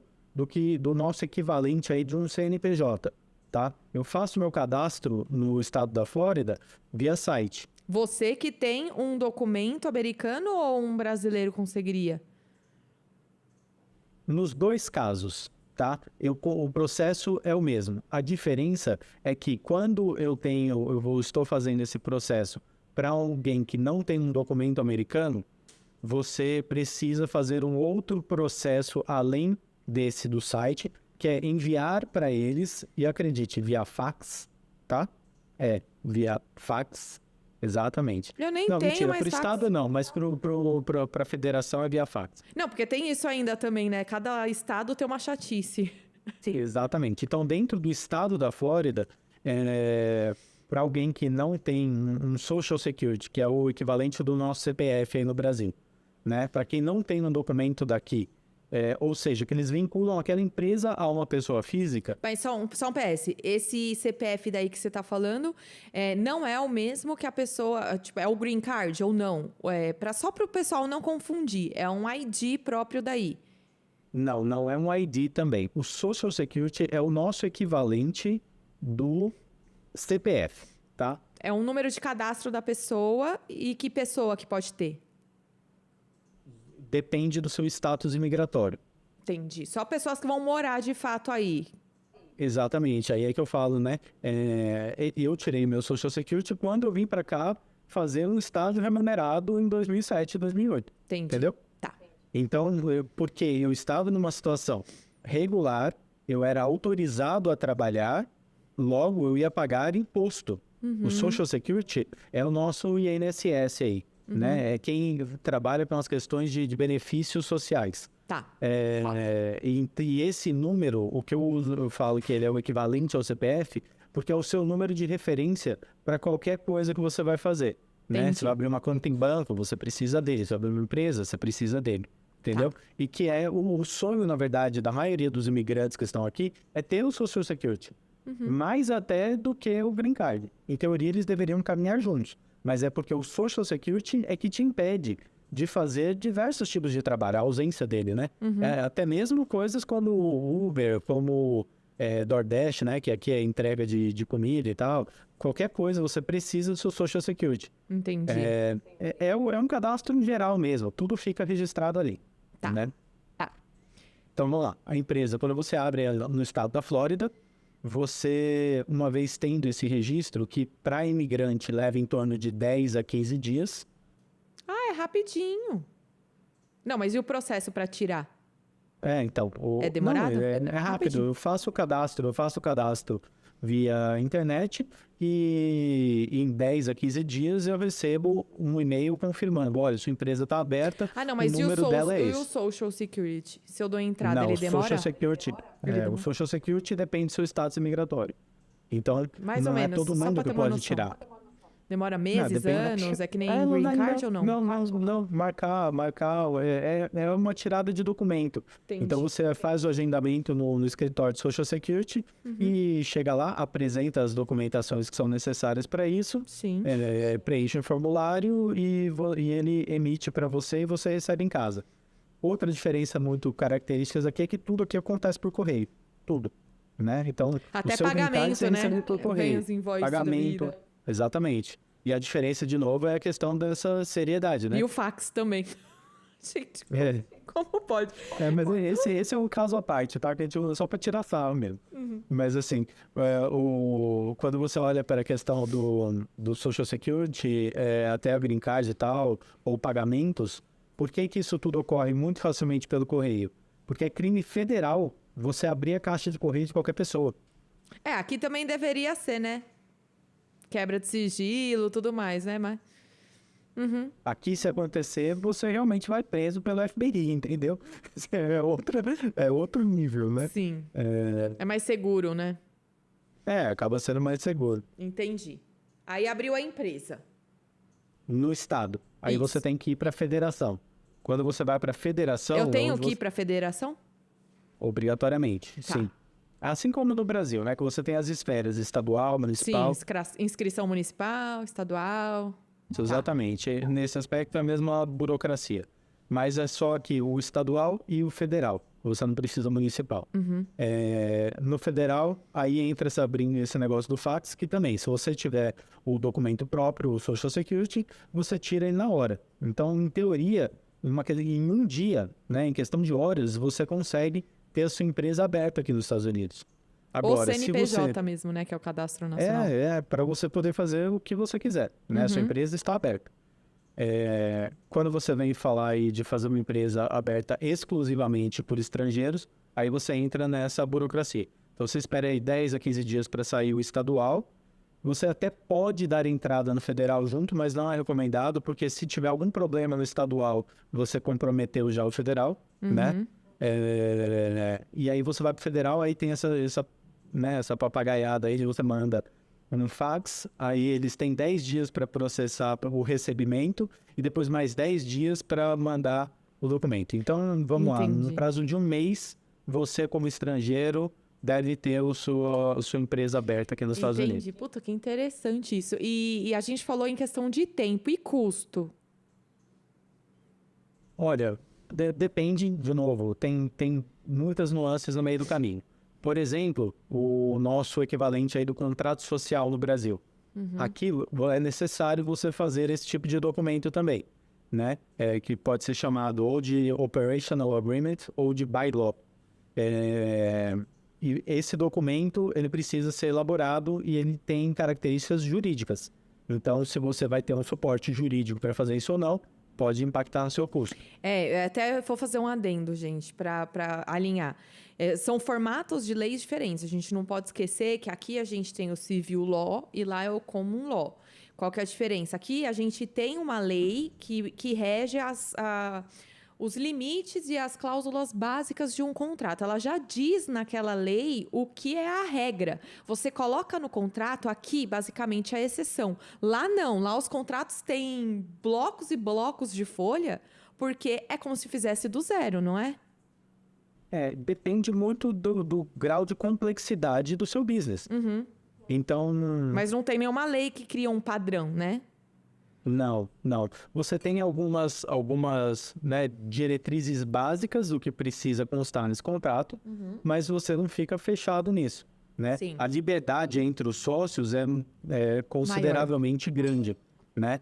do nosso equivalente aí de um CNPJ, tá? Eu faço meu cadastro no estado da Flórida via site. Você que tem um documento americano ou um brasileiro conseguiria? Nos dois casos, tá? O processo é o mesmo. A diferença é que quando estou fazendo esse processo para alguém que não tem um documento americano, você precisa fazer um outro processo além desse do site, que é enviar para eles, e acredite, via fax, tá? Via fax. Exatamente. Eu nem não, tenho mentira, mais pro fax. estado não, mas pra federação é via fax. Não, porque tem isso ainda também, né? Cada estado tem uma chatice. Sim, exatamente. Então, dentro do estado da Flórida, para alguém que não tem um Social Security, que é o equivalente do nosso CPF aí no Brasil, né? Para quem não tem um documento daqui, ou seja, que eles vinculam aquela empresa a uma pessoa física. Mas só um PS, esse CPF daí que você tá falando não é o mesmo que a pessoa, tipo, é o green card ou não? Só para o pessoal não confundir, é um ID próprio daí. Não é um ID também. O Social Security é o nosso equivalente do CPF, tá? É um número de cadastro da pessoa e que pessoa que pode ter? Depende do seu status imigratório. Entendi. Só pessoas que vão morar de fato aí. Exatamente. Aí é que eu falo, né? Eu tirei meu Social Security quando eu vim para cá fazer um estágio remunerado em 2007, 2008. Entendi. Entendeu? Tá. Então, porque eu estava numa situação regular, eu era autorizado a trabalhar, logo eu ia pagar imposto. O Social Security é o nosso INSS aí. né? É quem trabalha com as questões de benefícios sociais. Tá. E esse número, o que eu falo que ele é o equivalente ao CPF, porque é o seu número de referência para qualquer coisa que você vai fazer, né? Entendi. Você vai abrir uma conta em banco, você precisa dele. Você vai abrir uma empresa, você precisa dele. Entendeu? E que é o sonho, na verdade, da maioria dos imigrantes que estão aqui, é ter o Social Security. Mais até do que o Green Card. Em teoria, eles deveriam caminhar juntos. Mas é porque o Social Security é que te impede de fazer diversos tipos de trabalho, a ausência dele, né? Até mesmo coisas como o Uber, como DoorDash, né? Que aqui é entrega de comida e tal. Qualquer coisa, você precisa do seu Social Security. Entendi. É um cadastro em geral mesmo. Tudo fica registrado ali. Tá. Né? Tá. Então, vamos lá. A empresa, quando você abre ela no estado da Flórida, você, uma vez tendo esse registro, que para imigrante leva em torno de 10 a 15 dias. Ah, é rapidinho. Não, mas e o processo para tirar? Então... É demorado? Não, é Rapidinho. rápido. Eu faço o cadastro via internet e em 10 a 15 dias eu recebo um e-mail confirmando, olha, sua empresa está aberta, Ah, não, mas o número dela é e o esse. Social Security? Se eu dou entrada, Não, ele o demora? Social Security, o Social Security depende do seu status imigratório. Então, Mais não ou é menos, todo só mundo pra que ter uma pode noção. tirar. Demora meses, depende anos? É que nem não, Green Card ou não? Não, marcar, é uma tirada de documento. Entendi. Então, você faz o agendamento no escritório de Social Security e chega lá, apresenta as documentações que são necessárias para isso, Sim. preenche o formulário e ele emite para você e você recebe em casa. Outra diferença muito característica aqui é que tudo aqui acontece por correio. Tudo. Né? Então, Até o seu green card pagamento, você né? recebe por Vem correio. os invoices da Pagamento. vida. Exatamente. E a diferença, de novo, é a questão dessa seriedade, né? E o fax também. Gente, É, como pode? mas esse é um caso à parte, tá? Que a gente usa só para tirar sarro mesmo. Mas, assim, quando você olha para a questão do Social Security, até a Green Card e tal, ou pagamentos, por que isso tudo ocorre muito facilmente pelo correio? Porque é crime federal você abrir a caixa de correio de qualquer pessoa. Aqui também deveria ser, né? Quebra de sigilo, tudo mais, né? Mas... Aqui, se acontecer, você realmente vai preso pelo FBI, entendeu? É outro nível, né? Sim. É mais seguro, né? Acaba sendo mais seguro. Entendi. Aí abriu a empresa. No estado. Aí Isso. você tem que ir para a federação. Quando você vai para a federação... Eu tenho onde que ir você- para a federação? Obrigatoriamente, Tá. sim. Assim como no Brasil, né? Que você tem as esferas estadual, Sim, municipal. inscrição municipal, estadual. Exatamente. Nesse aspecto é a mesma burocracia. Mas é só que o estadual e o federal. Você não precisa municipal. No federal, aí entra esse negócio do fax, que também, se você tiver o documento próprio, o Social Security, você tira ele na hora. Então, em teoria, em um dia, né, em questão de horas, você consegue ter a sua empresa aberta aqui nos Estados Unidos. Ou Agora, se você... CNPJ mesmo, né? Que é o Cadastro Nacional. para você poder fazer o que você quiser, né? A sua empresa está aberta. Quando você vem falar aí de fazer uma empresa aberta exclusivamente por estrangeiros, aí você entra nessa burocracia. Então, você espera aí 10 a 15 dias para sair o estadual. Você até pode dar entrada no federal junto, mas não é recomendado, porque se tiver algum problema no estadual, você comprometeu já o federal, né? E aí você vai para o federal, aí tem essa papagaiada aí, você manda um fax, aí eles têm 10 dias para processar o recebimento e depois mais 10 dias para mandar o documento. Então, vamos lá, no Entendi. prazo de um mês, você como estrangeiro deve ter a sua empresa aberta aqui nos Estados Unidos. Entendi. Puta, que interessante isso. E a gente falou em questão de tempo e custo. Olha, depende, de novo, tem muitas nuances no meio do caminho. Por exemplo, o nosso equivalente aí do contrato social no Brasil. Aqui é necessário você fazer esse tipo de documento também, né? Que pode ser chamado ou de Operational Agreement ou de By Law. E esse documento, ele precisa ser elaborado e ele tem características jurídicas. Então, se você vai ter um suporte jurídico para fazer isso ou não, pode impactar no seu custo. Até vou fazer um adendo, gente, para alinhar. São formatos de leis diferentes. A gente não pode esquecer que aqui a gente tem o Civil Law e lá é o Common Law. Qual que é a diferença? Aqui a gente tem uma lei que rege os limites e as cláusulas básicas de um contrato. Ela já diz naquela lei o que é a regra. Você coloca no contrato aqui, basicamente, a exceção. Lá não. Lá os contratos têm blocos e blocos de folha, porque é como se fizesse do zero, não é? Depende muito do grau de complexidade do seu business. Então... Mas não tem nenhuma lei que cria um padrão, né? Não. Você tem algumas né, diretrizes básicas do que precisa constar nesse contrato, mas você não fica fechado nisso, né? Sim. A liberdade entre os sócios é consideravelmente grande, né?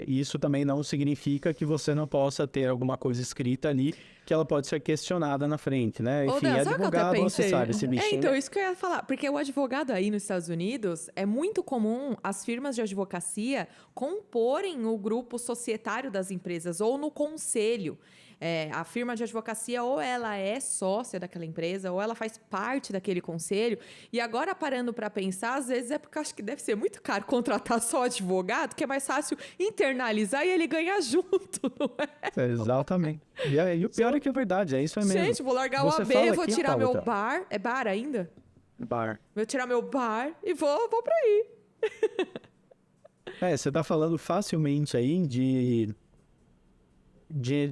Isso também não significa que você não possa ter alguma coisa escrita ali que ela pode ser questionada na frente, né? Enfim, Dan, sabe o que eu até advogado, você pensei? sabe, esse bichinho. Então, isso que eu ia falar. Porque o advogado aí nos Estados Unidos, é muito comum as firmas de advocacia comporem o grupo societário das empresas ou no conselho. A firma de advocacia ou ela é sócia daquela empresa ou ela faz parte daquele conselho. E agora, parando para pensar, às vezes é porque eu acho que deve ser muito caro contratar só advogado, que é mais fácil internalizar e ele ganhar junto, não é? Exatamente. E o pior é que é verdade, é isso mesmo. Gente, vou largar Você o AB, fala vou aqui, tirar meu Tabata. bar. É bar ainda? Bar. Vou tirar meu bar e vou pra aí. Você tá falando facilmente aí de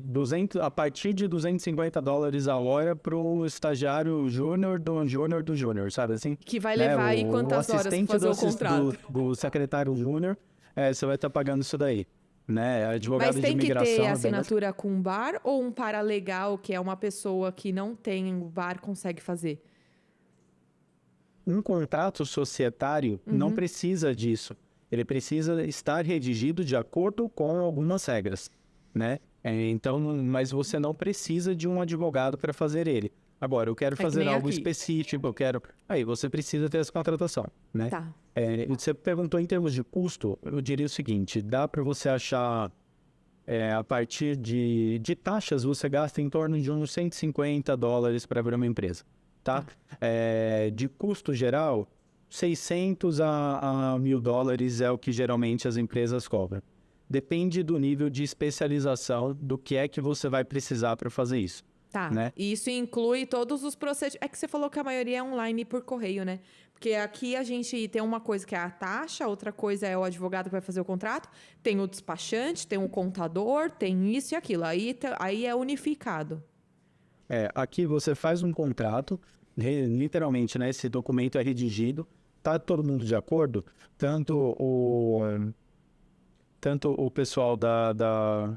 200, a partir de $250 a hora pro estagiário júnior do júnior, sabe assim? Que vai levar aí quantas horas pra fazer o contrato? Do secretário júnior, você vai estar pagando isso daí, né? Advogado Mas tem de que imigração. ter assinatura com bar ou um paralegal, que é uma pessoa que não tem o bar, consegue fazer? Um contrato societário não precisa disso. Ele precisa estar redigido de acordo com algumas regras, né? Então, mas você não precisa de um advogado para fazer ele. Agora, eu quero que fazer nem algo aqui. específico, aí você precisa ter essa contratação, né? Tá. Você perguntou em termos de custo, eu diria o seguinte, dá para você achar, a partir de taxas, você gasta em torno de uns $150 para abrir uma empresa, tá? De custo geral, 600 a $1.000 é o que geralmente as empresas cobram. Depende do nível de especialização do que é que você vai precisar para fazer isso. Tá. Né? E isso inclui todos os procedimentos. É que você falou que a maioria é online por correio, né? Porque aqui a gente tem uma coisa que é a taxa, outra coisa é o advogado que vai fazer o contrato, tem o despachante, tem o contador, tem isso e aquilo. Aí é unificado. Aqui você faz um contrato, literalmente, né? Esse documento é redigido, tá todo mundo de acordo, tanto o pessoal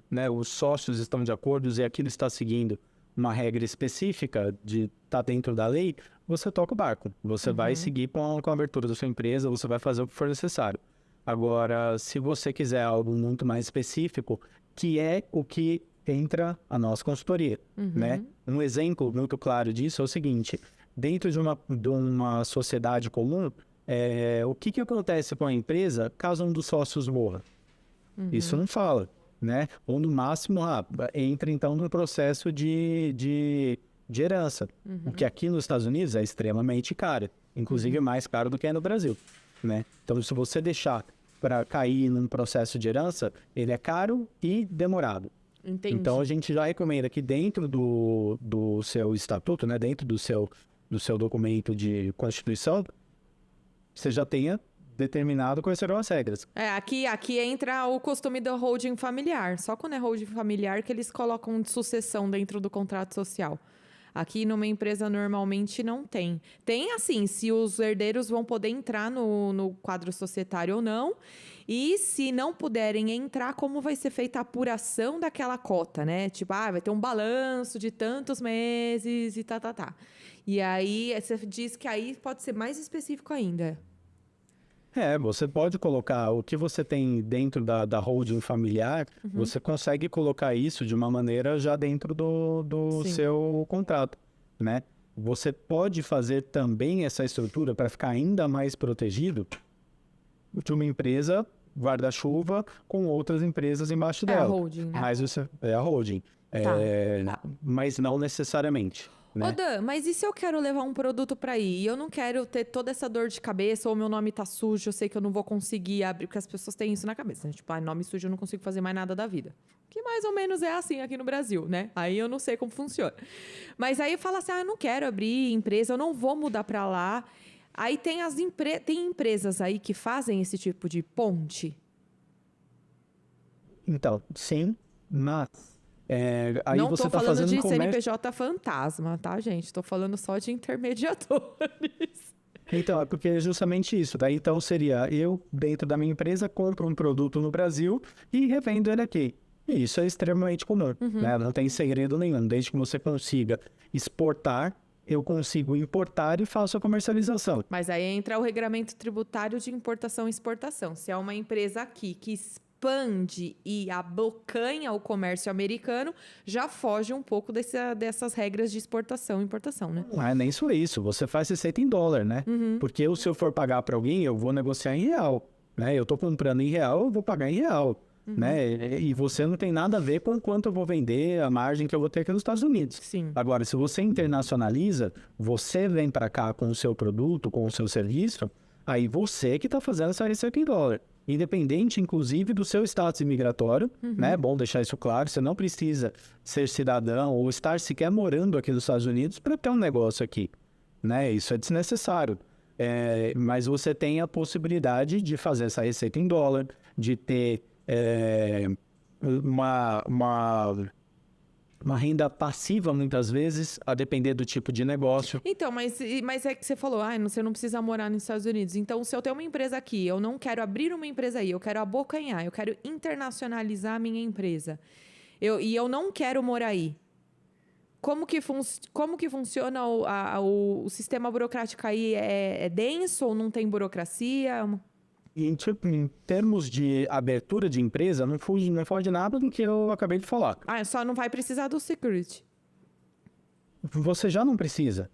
né, os sócios estão de acordo e aquilo está seguindo uma regra específica de estar dentro da lei, você toca o barco. Você vai seguir com a abertura da sua empresa, você vai fazer o que for necessário. Agora, se você quiser algo muito mais específico, que é o que entra a nossa consultoria, né? Um exemplo muito claro disso é o seguinte, dentro de uma sociedade comum, o que acontece com a empresa caso um dos sócios morra? Isso não fala, né? Ou no máximo, entra então no processo de herança. O que aqui nos Estados Unidos é extremamente caro, inclusive mais caro do que é no Brasil, né? Então, se você deixar para cair num processo de herança, ele é caro e demorado. Entendi. Então, a gente já recomenda que dentro do seu estatuto, né? Dentro do seu documento de constituição, você já tenha determinado quais serão as regras. Aqui entra o costume do holding familiar. Só quando é holding familiar que eles colocam de sucessão dentro do contrato social. Aqui numa empresa normalmente não tem. Tem assim, se os herdeiros vão poder entrar no quadro societário ou não. E se não puderem entrar, como vai ser feita a apuração daquela cota, né? Tipo, vai ter um balanço de tantos meses e tá. E aí, você diz que aí pode ser mais específico ainda. Você pode colocar o que você tem dentro da holding familiar, você consegue colocar isso de uma maneira já dentro do seu contrato, né? Você pode fazer também essa estrutura para ficar ainda mais protegido de uma empresa guarda-chuva com outras empresas embaixo dela. É a holding, né? Mas é a holding. Tá. Mas não necessariamente. né? Ô Dan, mas e se eu quero levar um produto para aí e eu não quero ter toda essa dor de cabeça ou meu nome tá sujo, eu sei que eu não vou conseguir abrir, porque as pessoas têm isso na cabeça, né? Tipo, nome sujo eu não consigo fazer mais nada da vida. Que mais ou menos é assim aqui no Brasil, né? Aí eu não sei como funciona. Mas aí fala assim, eu não quero abrir empresa, eu não vou mudar para lá. Aí tem tem empresas aí que fazem esse tipo de ponte. Então, sim, mas aí Não você tô está falando fazendo um de comércio. CNPJ fantasma, tá, gente? Tô falando só de intermediadores. Então, é porque é justamente isso. Daí, então, seria eu, dentro da minha empresa, compro um produto no Brasil e revendo ele aqui. E isso é extremamente comum, né? Não tem segredo nenhum. Desde que você consiga exportar, eu consigo importar e faço a comercialização. Mas aí entra o regramento tributário de importação e exportação. Se é uma empresa aqui que expande e abocanha o comércio americano, já foge um pouco dessas regras de exportação e importação, né? Não é nem só isso. Você faz receita em dólar, né? Porque se eu for pagar para alguém, eu vou negociar em real, né? Eu estou comprando em real, eu vou pagar em real. Né? E você não tem nada a ver com quanto eu vou vender, a margem que eu vou ter aqui nos Estados Unidos. Sim. Agora, se você internacionaliza, você vem para cá com o seu produto, com o seu serviço, aí você que está fazendo essa receita em dólar. Independente, inclusive, do seu status imigratório, né? É bom deixar isso claro, você não precisa ser cidadão ou estar sequer morando aqui nos Estados Unidos para ter um negócio aqui, né? Isso é desnecessário. Mas você tem a possibilidade de fazer essa receita em dólar, de ter uma renda passiva, muitas vezes, a depender do tipo de negócio. Então, mas é que você falou, você não precisa morar nos Estados Unidos. Então, se eu tenho uma empresa aqui, eu não quero abrir uma empresa aí, eu quero abocanhar, eu quero internacionalizar a minha empresa. E eu não quero morar aí. Como que funciona o sistema burocrático aí? É denso ou não tem burocracia? Em termos de abertura de empresa, não foge nada do que eu acabei de falar. Só não vai precisar do security. Você já não precisa,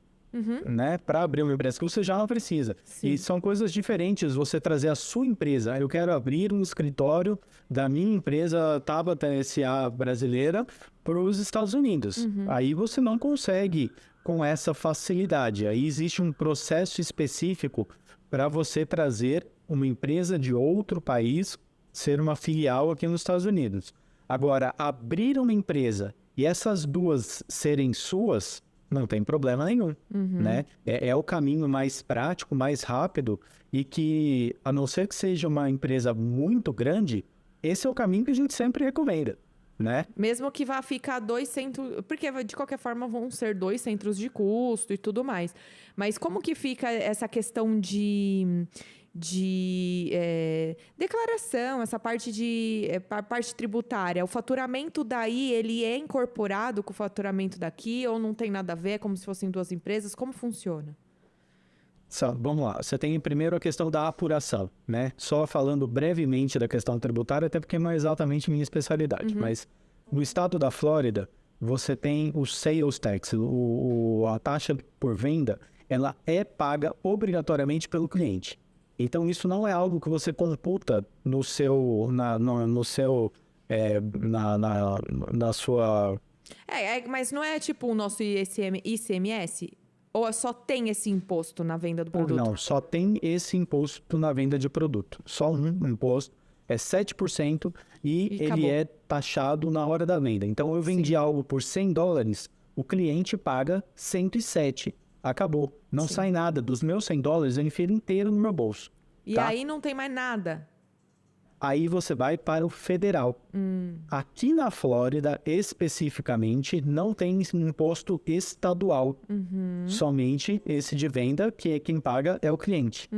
né? Para abrir uma empresa, você já não precisa. Sim. E são coisas diferentes você trazer a sua empresa. Eu quero abrir um escritório da minha empresa Tabata S.A. brasileira para os Estados Unidos. Aí você não consegue com essa facilidade. Aí existe um processo específico para você trazer uma empresa de outro país ser uma filial aqui nos Estados Unidos. Agora, abrir uma empresa e essas duas serem suas, não tem problema nenhum, né? É o caminho mais prático, mais rápido e que, a não ser que seja uma empresa muito grande, esse é o caminho que a gente sempre recomenda, né? Mesmo que vá ficar 2 centros... Porque, de qualquer forma, vão ser 2 centros de custo e tudo mais. Mas como que fica essa questão de declaração, essa parte parte tributária? O faturamento daí, ele é incorporado com o faturamento daqui ou não tem nada a ver? É como se fossem 2 empresas? Como funciona? Vamos lá, você tem primeiro a questão da apuração, né? Só falando brevemente da questão tributária, até porque não é exatamente minha especialidade, mas no estado da Flórida, você tem o sales tax, a taxa por venda, ela é paga obrigatoriamente pelo cliente. Então, isso não é algo que você computa na sua... Mas não é tipo o nosso ICMS? Ou só tem esse imposto na venda do produto? Não, só tem esse imposto na venda de produto. Só um imposto, é 7% e ele acabou. é taxado na hora da venda. Então, eu vendi algo por $100, o cliente paga 107. Acabou. Não sai nada. Dos meus $100, eu enfio inteiro no meu bolso. E aí não tem mais nada? Aí você vai para o federal. Aqui na Flórida, especificamente, não tem imposto estadual. Somente esse de venda, que quem paga é o cliente.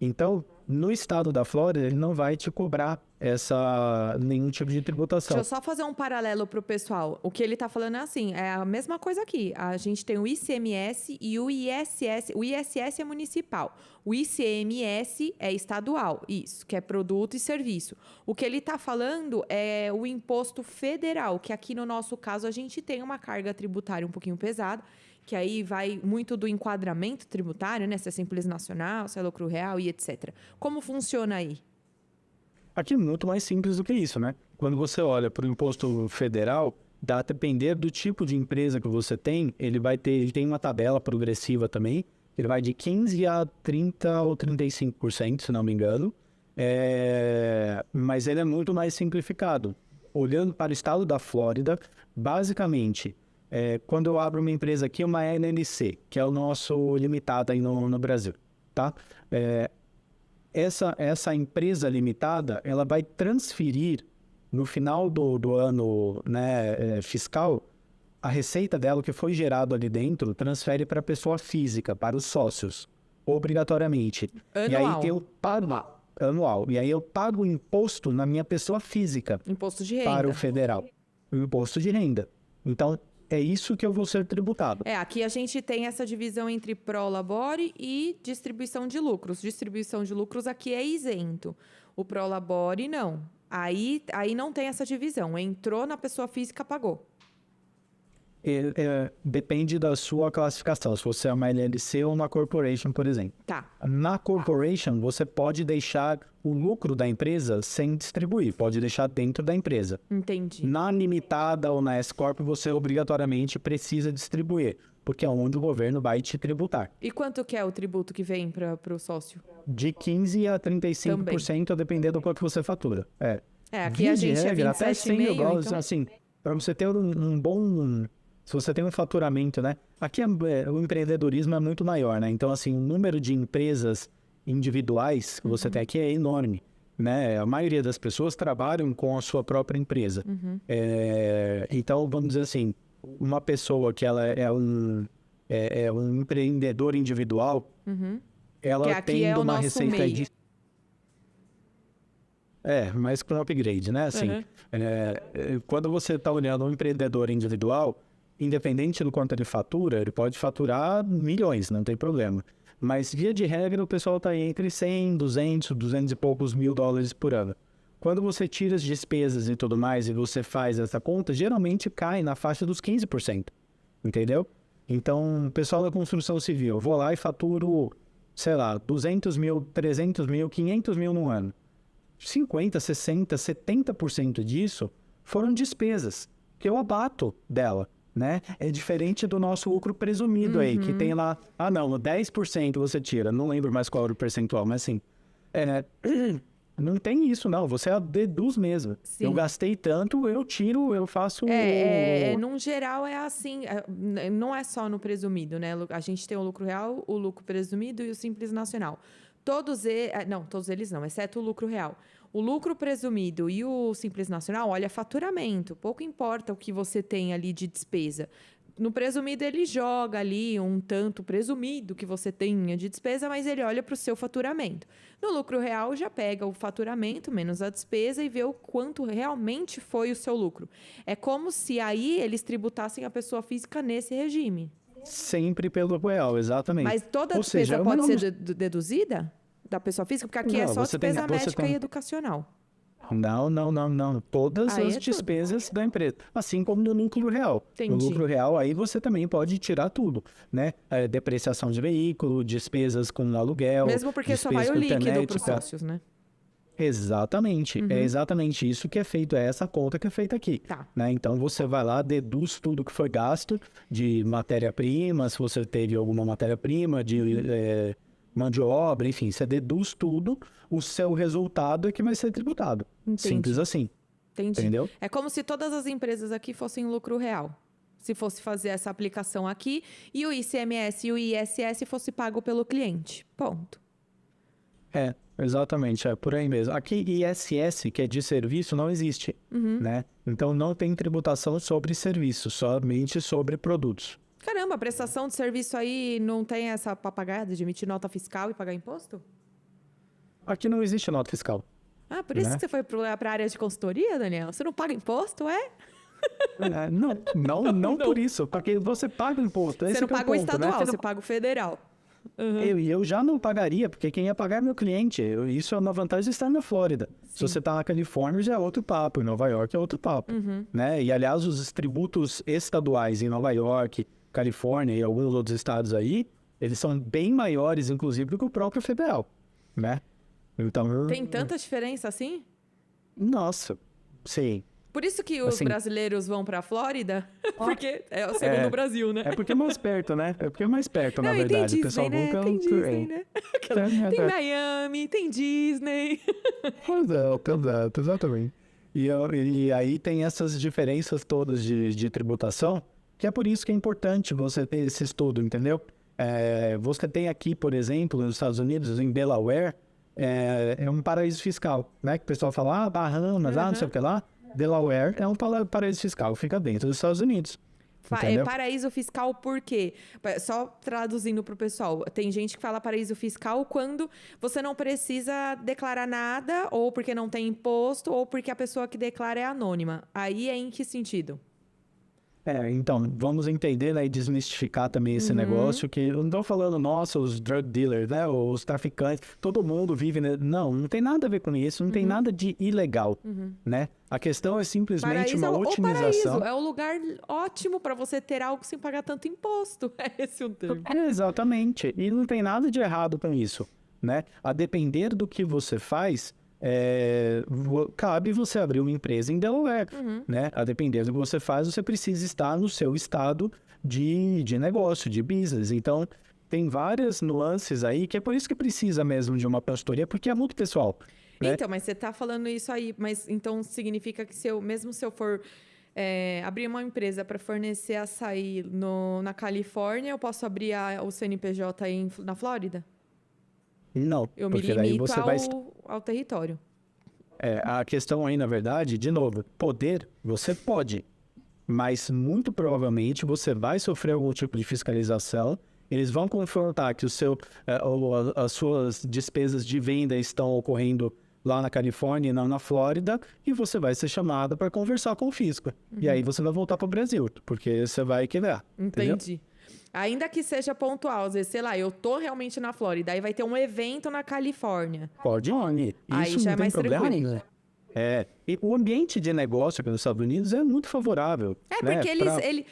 Então, no estado da Flórida, ele não vai te cobrar nenhum tipo de tributação. Deixa eu só fazer um paralelo para o pessoal. O que ele está falando é assim, é a mesma coisa aqui. A gente tem o ICMS e o ISS. O ISS é municipal. O ICMS é estadual. Isso, que é produto e serviço. O que ele está falando é o imposto federal, que aqui no nosso caso a gente tem uma carga tributária um pouquinho pesada, que aí vai muito do enquadramento tributário, né? Se é simples nacional, se é lucro real e etc. Como funciona aí? Aqui é muito mais simples do que isso, né? Quando você olha para o imposto federal, depender do tipo de empresa que você tem, ele tem uma tabela progressiva também, ele vai de 15% a 30% ou 35%, se não me engano, mas ele é muito mais simplificado. Olhando para o estado da Flórida, basicamente, quando eu abro uma empresa aqui, uma LLC, que é o nosso limitado aí no Brasil, tá? Essa empresa limitada, ela vai transferir no final do ano, né, fiscal, a receita dela, o que foi gerado ali dentro, transfere para a pessoa física, para os sócios, obrigatoriamente. Anual. E aí eu pago anual. E aí eu pago imposto na minha pessoa física. Imposto de renda. Para o federal. O imposto de renda. Então, é isso que eu vou ser tributado. Aqui a gente tem essa divisão entre pró-labore e distribuição de lucros. Distribuição de lucros aqui é isento. O pró-labore, não. Aí não tem essa divisão. Entrou na pessoa física, pagou. Depende da sua classificação, se você é uma LLC ou uma corporation, por exemplo. Tá. Na corporation, você pode deixar o lucro da empresa sem distribuir, pode deixar dentro da empresa. Entendi. Na limitada ou na S-Corp, você obrigatoriamente precisa distribuir, porque é onde o governo vai te tributar. E quanto que é o tributo que vem para o sócio? De 15% a 35%, a depender do quanto você fatura. Aqui a gente é 27,5%, até 100 mil dólares, então... assim, para você ter um bom... Se você tem um faturamento, né? Aqui o empreendedorismo é muito maior, né? Então, assim, o número de empresas individuais que você tem aqui é enorme, né? A maioria das pessoas trabalham com a sua própria empresa. Então, vamos dizer assim, uma pessoa que ela é um empreendedor individual, ela tem uma receita meio. de... mas com upgrade, né? Assim, quando você está olhando um empreendedor individual, independente do quanto ele fatura, ele pode faturar milhões, não tem problema. Mas, via de regra, o pessoal está entre 100, 200 e poucos mil dólares por ano. Quando você tira as despesas e tudo mais, e você faz essa conta, geralmente cai na faixa dos 15%, entendeu? Então, o pessoal da construção civil, eu vou lá e faturo, sei lá, 200 mil, 300 mil, 500 mil no ano. 50%, 60%, 70% disso foram despesas que eu abato dela, né? É diferente do nosso lucro presumido aí, que tem lá, 10% você tira, não lembro mais qual era o percentual, mas assim, não tem isso não, você deduz mesmo. Sim. Eu gastei tanto, eu tiro, eu faço... Num geral é assim, não é só no presumido, né? A gente tem o lucro real, o lucro presumido e o simples nacional. Todos eles não, exceto o lucro real. O lucro presumido e o simples nacional, olha, faturamento. Pouco importa o que você tem ali de despesa. No presumido, ele joga ali um tanto presumido que você tenha de despesa, mas ele olha para o seu faturamento. No lucro real, já pega o faturamento menos a despesa e vê o quanto realmente foi o seu lucro. É como se aí eles tributassem a pessoa física nesse regime. Sempre pelo real, exatamente. Mas toda despesa pode ser deduzida da pessoa física? Porque aqui é só despesa médica e educacional. Não. Todas as despesas da empresa. Assim como no lucro real. Entendi. No lucro real, aí você também pode tirar tudo, né? Depreciação de veículo, despesas com aluguel. Mesmo porque só vai o líquido para os sócios, né? Exatamente. É exatamente isso que é feito, é essa conta que é feita aqui. Tá. Né? Então, você vai lá, deduz tudo que foi gasto de matéria-prima, se você teve alguma matéria-prima, de mão de obra, enfim, você deduz tudo, o seu resultado é que vai ser tributado. Entendi. Simples assim. Entendi. Entendeu? É como se todas as empresas aqui fossem lucro real. Se fosse fazer essa aplicação aqui e o ICMS e o ISS fosse pago pelo cliente. Ponto. Exatamente, é por aí mesmo. Aqui, ISS, que é de serviço, não existe, né? Então, não tem tributação sobre serviço, somente sobre produtos. Caramba, a prestação de serviço aí não tem essa papagaiada de emitir nota fiscal e pagar imposto? Aqui não existe nota fiscal. Ah, por isso que você foi para a área de consultoria, Daniel? Você não paga imposto, Não por isso, porque você paga o imposto. Você não paga o estadual, né? você paga o federal. Eu já não pagaria, porque quem ia pagar é meu cliente. Isso é uma vantagem de estar na Flórida. Sim. Se você está na Califórnia, já é outro papo. Em Nova York é outro papo. Né? E, aliás, os tributos estaduais em Nova York, Califórnia e alguns outros estados aí, eles são bem maiores, inclusive, do que o próprio federal. Né? Então, tem tanta diferença assim? Nossa, sim. Por isso que os Assim, brasileiros vão pra Flórida, porque é o segundo Brasil, né? é porque é mais perto, né? É porque é mais perto, na Não, e tem verdade. O pessoal Disney, vão né? Tem Disney, né? Tem Miami, tem Disney. Exato, exatamente. E aí tem essas diferenças todas de tributação, que é por isso que é importante você ter esse estudo, entendeu? Você tem aqui, por exemplo, nos Estados Unidos, em Delaware, é um paraíso fiscal, né? Que o pessoal fala, Bahamas, não sei o que lá. Delaware é um paraíso fiscal, fica dentro dos Estados Unidos. Entendeu? Paraíso fiscal por quê? Só traduzindo para o pessoal, tem gente que fala paraíso fiscal quando você não precisa declarar nada, ou porque não tem imposto, ou porque a pessoa que declara é anônima. Aí é em que sentido? Então, vamos entender, né, e desmistificar também esse negócio, que eu não estou falando, nossa, os drug dealers, né, os traficantes, todo mundo vive, né? Não tem nada a ver com isso, não tem nada de ilegal, né? A questão é simplesmente uma otimização. Paraíso é o lugar ótimo para você ter algo sem pagar tanto imposto. É esse o termo. Exatamente, e não tem nada de errado com isso, né? A depender do que você faz, cabe você abrir uma empresa em Delaware, né? A depender do que você faz, você precisa estar no seu estado de negócio, de business. Então, tem várias nuances aí, que é por isso que precisa mesmo de uma consultoria, porque é muito pessoal, né? Então, mas você está falando isso aí, mas então significa que mesmo se eu for abrir uma empresa para fornecer açaí na Califórnia, eu posso abrir o CNPJ aí na Flórida? Não, Eu me porque daí limito você vai... ao território. A questão aí, na verdade, de novo, poder, você pode, mas muito provavelmente você vai sofrer algum tipo de fiscalização. Eles vão confrontar que as suas despesas de venda estão ocorrendo lá na Califórnia e não na Flórida, e você vai ser chamado para conversar com o fisco. E aí você vai voltar para o Brasil, porque você vai quebrar. Entendi. Entendeu? Ainda que seja pontual, às vezes, sei lá, eu tô realmente na Flórida, aí vai ter um evento na Califórnia. Pode ir. Aí Isso já não é tem mais problema tranquilo. nenhum. E o ambiente de negócio aqui nos Estados Unidos é muito favorável. né? Porque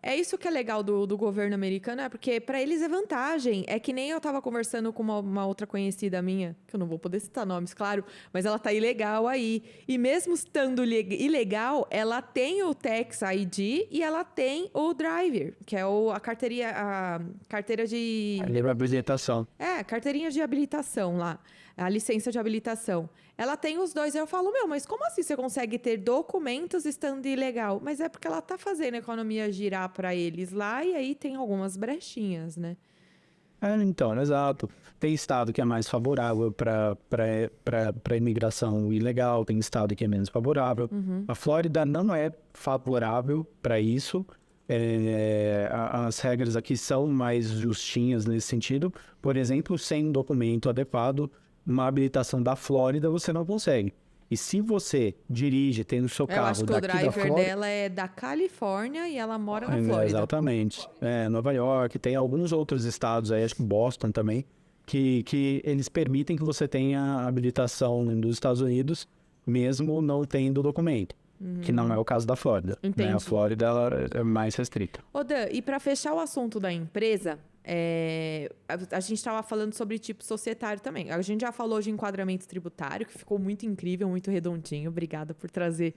é isso que é legal do governo americano, porque para eles é vantagem. É que nem eu tava conversando com uma outra conhecida minha, que eu não vou poder citar nomes, claro, mas ela tá ilegal aí. E mesmo estando ilegal, ela tem o Tax ID e ela tem o Driver, que é a carteira de... Habilitação. Carteirinha de habilitação lá. A licença de habilitação. Ela tem os dois. Eu falo, mas como assim você consegue ter documentos estando ilegal? Mas é porque ela tá fazendo a economia girar para eles lá e aí tem algumas brechinhas, né? Então, exato. Tem estado que é mais favorável para imigração ilegal, tem estado que é menos favorável. A Flórida não é favorável para isso. As regras aqui são mais justinhas nesse sentido. Por exemplo, sem um documento adequado, uma habilitação da Flórida você não consegue. E se você dirige, tem no seu Eu acho carro que o daqui da driver Flórida... dela é da Califórnia e ela mora na Flórida. Exatamente. Nova York, tem alguns outros estados aí, acho que Boston também, que eles permitem que você tenha habilitação dos Estados Unidos, mesmo não tendo documento. Que não é o caso da Flórida. Entendi. Né? A Flórida ela é mais restrita. Dan, e para fechar o assunto da empresa, a gente estava falando sobre tipo societário também. A gente já falou de enquadramento tributário, que ficou muito incrível, muito redondinho. Obrigada por trazer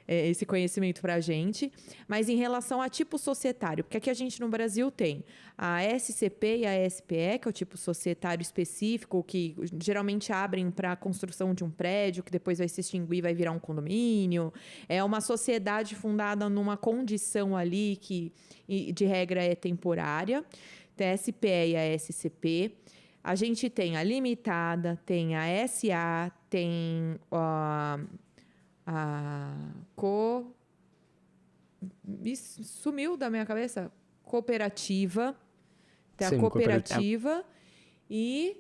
esse conhecimento para a gente. Mas em relação a tipo societário, porque aqui a gente no Brasil tem a SCP e a SPE, que é o tipo societário específico, que geralmente abrem para a construção de um prédio, que depois vai se extinguir e vai virar um condomínio. É uma sociedade fundada numa condição ali que, de regra, é temporária. Tem a SPE e a SCP. A gente tem a limitada, tem a SA, tem sumiu da minha cabeça. Cooperativa. Tem Sim, a cooperativa. E...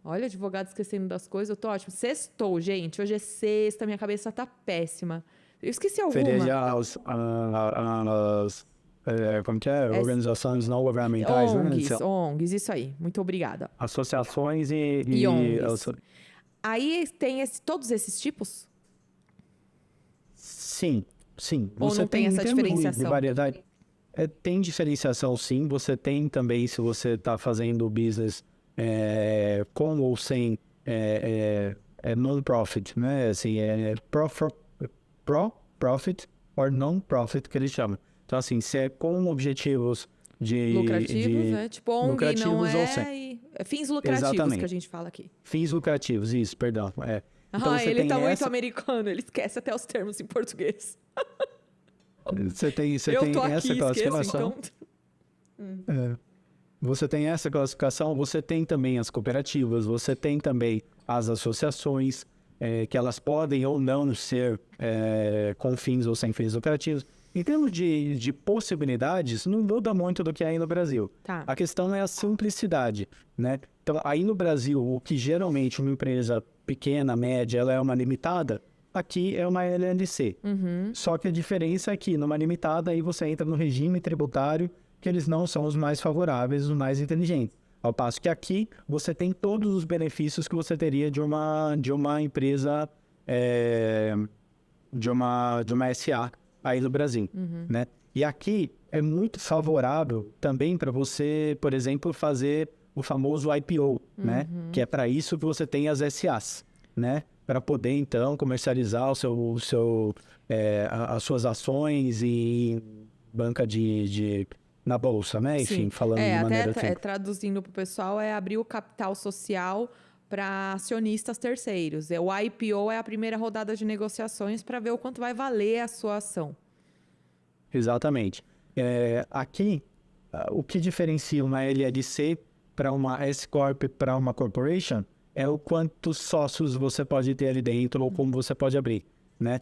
Olha, advogado esquecendo das coisas. Eu tô ótimo. Sextou, gente. Hoje é sexta, minha cabeça tá péssima. Eu esqueci alguma. Seria já como que é? Organizações não governamentais, ONGs, isso aí. Muito obrigada. Associações e ONGs. Aí tem todos esses tipos? Sim. Ou não tem essa diferenciação? De variedade. Tem diferenciação, sim. Você tem também, se você está fazendo business com ou sem non-profit, né? Assim, for-profit or non-profit, que eles chamam. Então, assim, se é com objetivos lucrativos, né? Tipo, ONG lucrativos não ou é... sem. Fins lucrativos Exatamente. que a gente fala aqui. Fins lucrativos, isso, perdão. Então, você ele tem tá muito essa... americano, ele esquece até os termos em português. Você tem Eu tô aqui, essa classificação. então... Você tem essa classificação, você tem também as cooperativas, você tem também as associações, que elas podem ou não ser com fins ou sem fins lucrativos. Em termos de possibilidades, não muda muito do que é aí no Brasil. Tá. A questão é a simplicidade, né? Então, aí no Brasil, o que geralmente uma empresa pequena, média, ela é uma limitada, aqui é uma LLC. Só que a diferença é que numa limitada, aí você entra no regime tributário, que eles não são os mais favoráveis, os mais inteligentes. Ao passo que aqui, você tem todos os benefícios que você teria de uma empresa, de uma SA aí no Brasil, né? E aqui é muito favorável também para você, por exemplo, fazer o famoso IPO, né? Que é para isso que você tem as SAs, né? Para poder, então, comercializar as suas ações em banca na bolsa, né? Enfim, falando de maneira até traduzindo para o pessoal, é abrir o capital social para acionistas terceiros. O IPO é a primeira rodada de negociações para ver o quanto vai valer a sua ação. Exatamente. Aqui, o que diferencia uma LLC para uma S-Corp para uma Corporation é o quantos sócios você pode ter ali dentro ou como você pode abrir, né?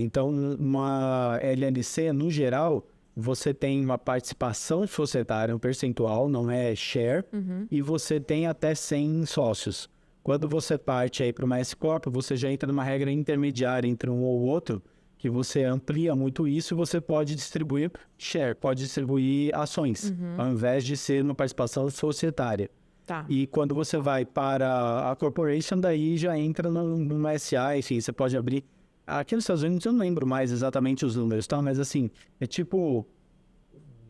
Então, uma LLC, no geral, você tem uma participação societária, um percentual, não é share, e você tem até 100 sócios. Quando você parte aí para uma S-Corp, você já entra numa regra intermediária entre um ou outro, que você amplia muito isso e você pode distribuir share, pode distribuir ações, ao invés de ser uma participação societária. Tá. E quando você vai para a corporation, daí já entra numa SA, enfim, você pode abrir... Aqui nos Estados Unidos eu não lembro mais exatamente os números, tá? Mas assim, é tipo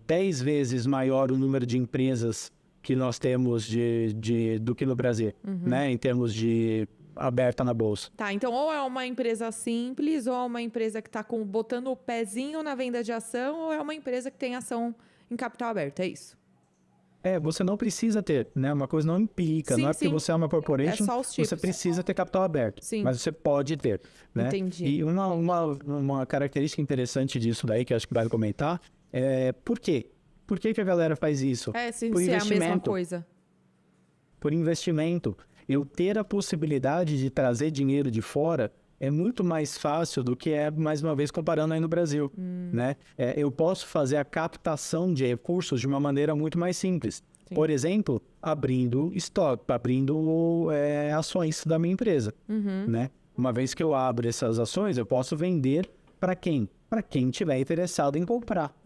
10 vezes maior o número de empresas que nós temos do que no Brasil, né? Em termos de aberta na bolsa. Tá, então ou é uma empresa simples, ou é uma empresa que está botando o pezinho na venda de ação, ou é uma empresa que tem ação em capital aberto, é isso? Você não precisa ter, né? Uma coisa não implica, Sim, não é porque você é uma corporation, É só os tipos. você precisa ter capital aberto, Sim. mas você pode ter, né? Entendi. E uma característica interessante disso daí, que eu acho que vale comentar, por quê? Por que a galera faz isso? Se Por é a mesma investimento. coisa. Por investimento. Eu ter a possibilidade de trazer dinheiro de fora é muito mais fácil do que mais uma vez, comparando aí no Brasil, né? Eu posso fazer a captação de recursos de uma maneira muito mais simples. Sim. Por exemplo, abrindo estoque, abrindo ações da minha empresa, né? Uma vez que eu abro essas ações, eu posso vender para quem? Para quem tiver interessado em comprar,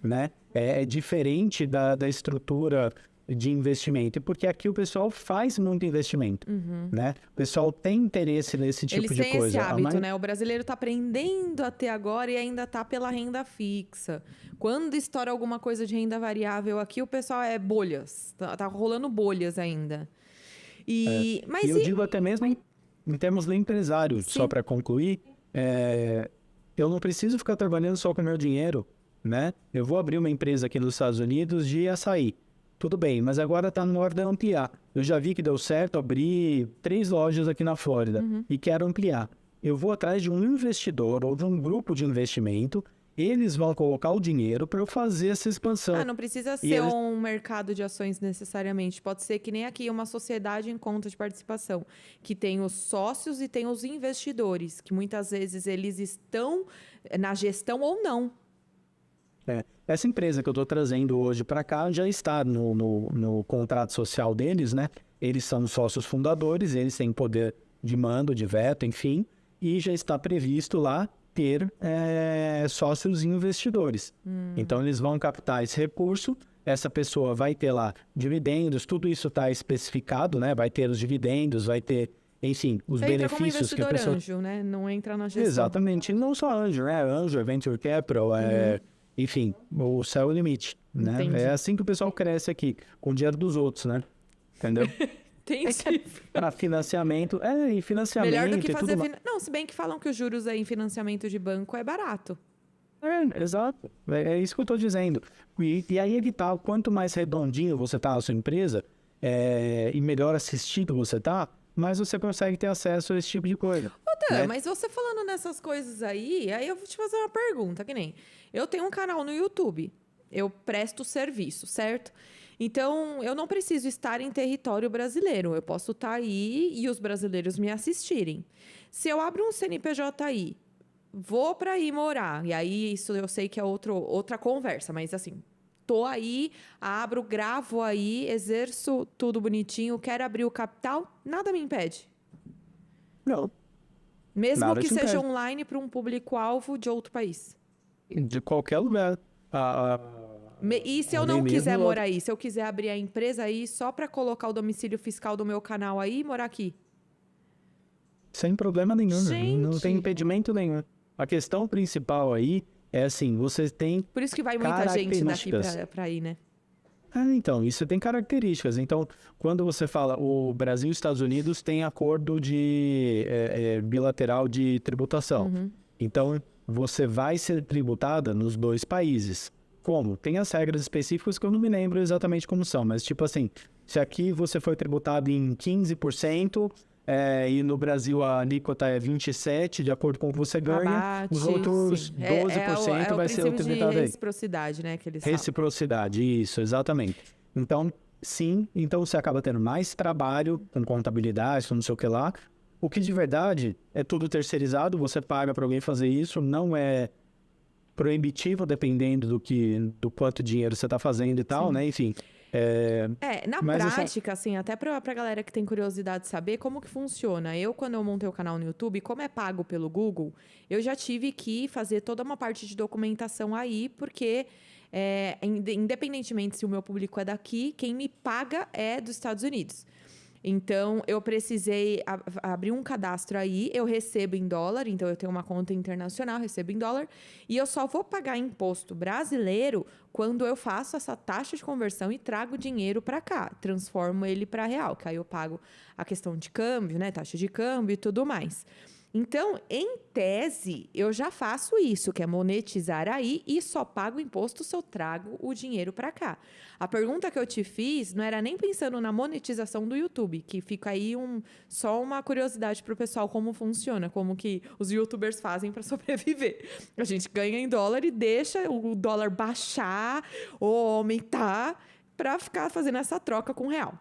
né? É diferente da estrutura de investimento, porque aqui o pessoal faz muito investimento, né? O pessoal tem interesse nesse tipo de coisa. Eles têm esse hábito, né? O brasileiro está aprendendo a ter agora e ainda está pela renda fixa. Quando estoura alguma coisa de renda variável aqui, o pessoal bolhas. Tá rolando bolhas ainda. Mas eu digo até mesmo em termos do empresário, só para concluir, eu não preciso ficar trabalhando só com o meu dinheiro, né? Eu vou abrir uma empresa aqui nos Estados Unidos de açaí. Tudo bem, mas agora está na hora de ampliar. Eu já vi que deu certo, abri 3 lojas aqui na Flórida e quero ampliar. Eu vou atrás de um investidor ou de um grupo de investimento, eles vão colocar o dinheiro para eu fazer essa expansão. Não precisa ser um mercado de ações necessariamente. Pode ser que nem aqui, uma sociedade em conta de participação, que tem os sócios e tem os investidores, que muitas vezes eles estão na gestão ou não. Essa empresa que eu estou trazendo hoje para cá já está no contrato social deles, né? Eles são sócios fundadores, eles têm poder de mando, de veto, enfim, e já está previsto lá ter sócios e investidores. Então, eles vão captar esse recurso, essa pessoa vai ter lá dividendos, tudo isso está especificado, né? Vai ter os dividendos, vai ter, enfim, os benefícios que a pessoa... anjo, né? Não entra na gestão. Exatamente, não só anjo, né? Anjo, venture capital, enfim, o céu é o limite, né? Entendi. É assim que o pessoal cresce aqui, com o dinheiro dos outros, né? Entendeu? Entendi. Para financiamento, e financiamento Melhor do que e fazer... tudo mais. Não, se bem que falam que os juros aí em financiamento de banco é barato. Exato. É isso que eu estou dizendo. E aí evitar, quanto mais redondinho você tá na sua empresa, e melhor assistido você tá, mais você consegue ter acesso a esse tipo de coisa. Ô, Dan, né? mas você falando nessas coisas aí eu vou te fazer uma pergunta, que nem... Eu tenho um canal no YouTube, eu presto serviço, certo? Então, eu não preciso estar em território brasileiro, eu posso estar aí e os brasileiros me assistirem. Se eu abro um CNPJ aí, vou para aí morar, e aí isso eu sei que é outra conversa, mas assim, tô aí, abro, gravo aí, exerço tudo bonitinho, quero abrir o capital, nada me impede. Não. Mesmo Nada que te seja impede. online para um público-alvo de outro país. De qualquer lugar. E se eu Nem não quiser mesmo morar aí? Se eu quiser abrir a empresa aí só para colocar o domicílio fiscal do meu canal aí e morar aqui? Sem problema nenhum. Não tem Gente! impedimento nenhum. A questão principal aí é assim, você tem Por isso que vai muita gente daqui características. para aí, né? Então, isso tem características. Então, quando você fala o Brasil e os Estados Unidos têm acordo de bilateral de tributação. Então, você vai ser tributada nos dois países. Como? Tem as regras específicas que eu não me lembro exatamente como são, mas tipo assim, se aqui você foi tributado em 15%, e no Brasil a alíquota é 27%, de acordo com o que você ganha, os outros sim. 12% vai ser o princípio de tributado aí. reciprocidade, né, que eles falam. Reciprocidade, isso, exatamente. Então, sim, então você acaba tendo mais trabalho com contabilidade, com não sei o que lá. O que de verdade é tudo terceirizado, você paga para alguém fazer isso, não é proibitivo dependendo do quanto dinheiro você está fazendo e tal, né? Enfim. Na Mas prática, assim, até pra galera que tem curiosidade de saber como que funciona. Quando eu montei o canal no YouTube, como é pago pelo Google, eu já tive que fazer toda uma parte de documentação aí, porque independentemente se o meu público é daqui, quem me paga é dos Estados Unidos. Então, eu precisei abrir um cadastro aí, eu recebo em dólar, então eu tenho uma conta internacional, recebo em dólar, e eu só vou pagar imposto brasileiro quando eu faço essa taxa de conversão e trago dinheiro para cá, transformo ele para real, que aí eu pago a questão de câmbio, né, taxa de câmbio e tudo mais. Então, em tese, eu já faço isso, que é monetizar aí e só pago imposto se eu trago o dinheiro para cá. A pergunta que eu te fiz não era nem pensando na monetização do YouTube, que fica aí só uma curiosidade para o pessoal como funciona, como que os YouTubers fazem para sobreviver. A gente ganha em dólar e deixa o dólar baixar ou aumentar para ficar fazendo essa troca com real.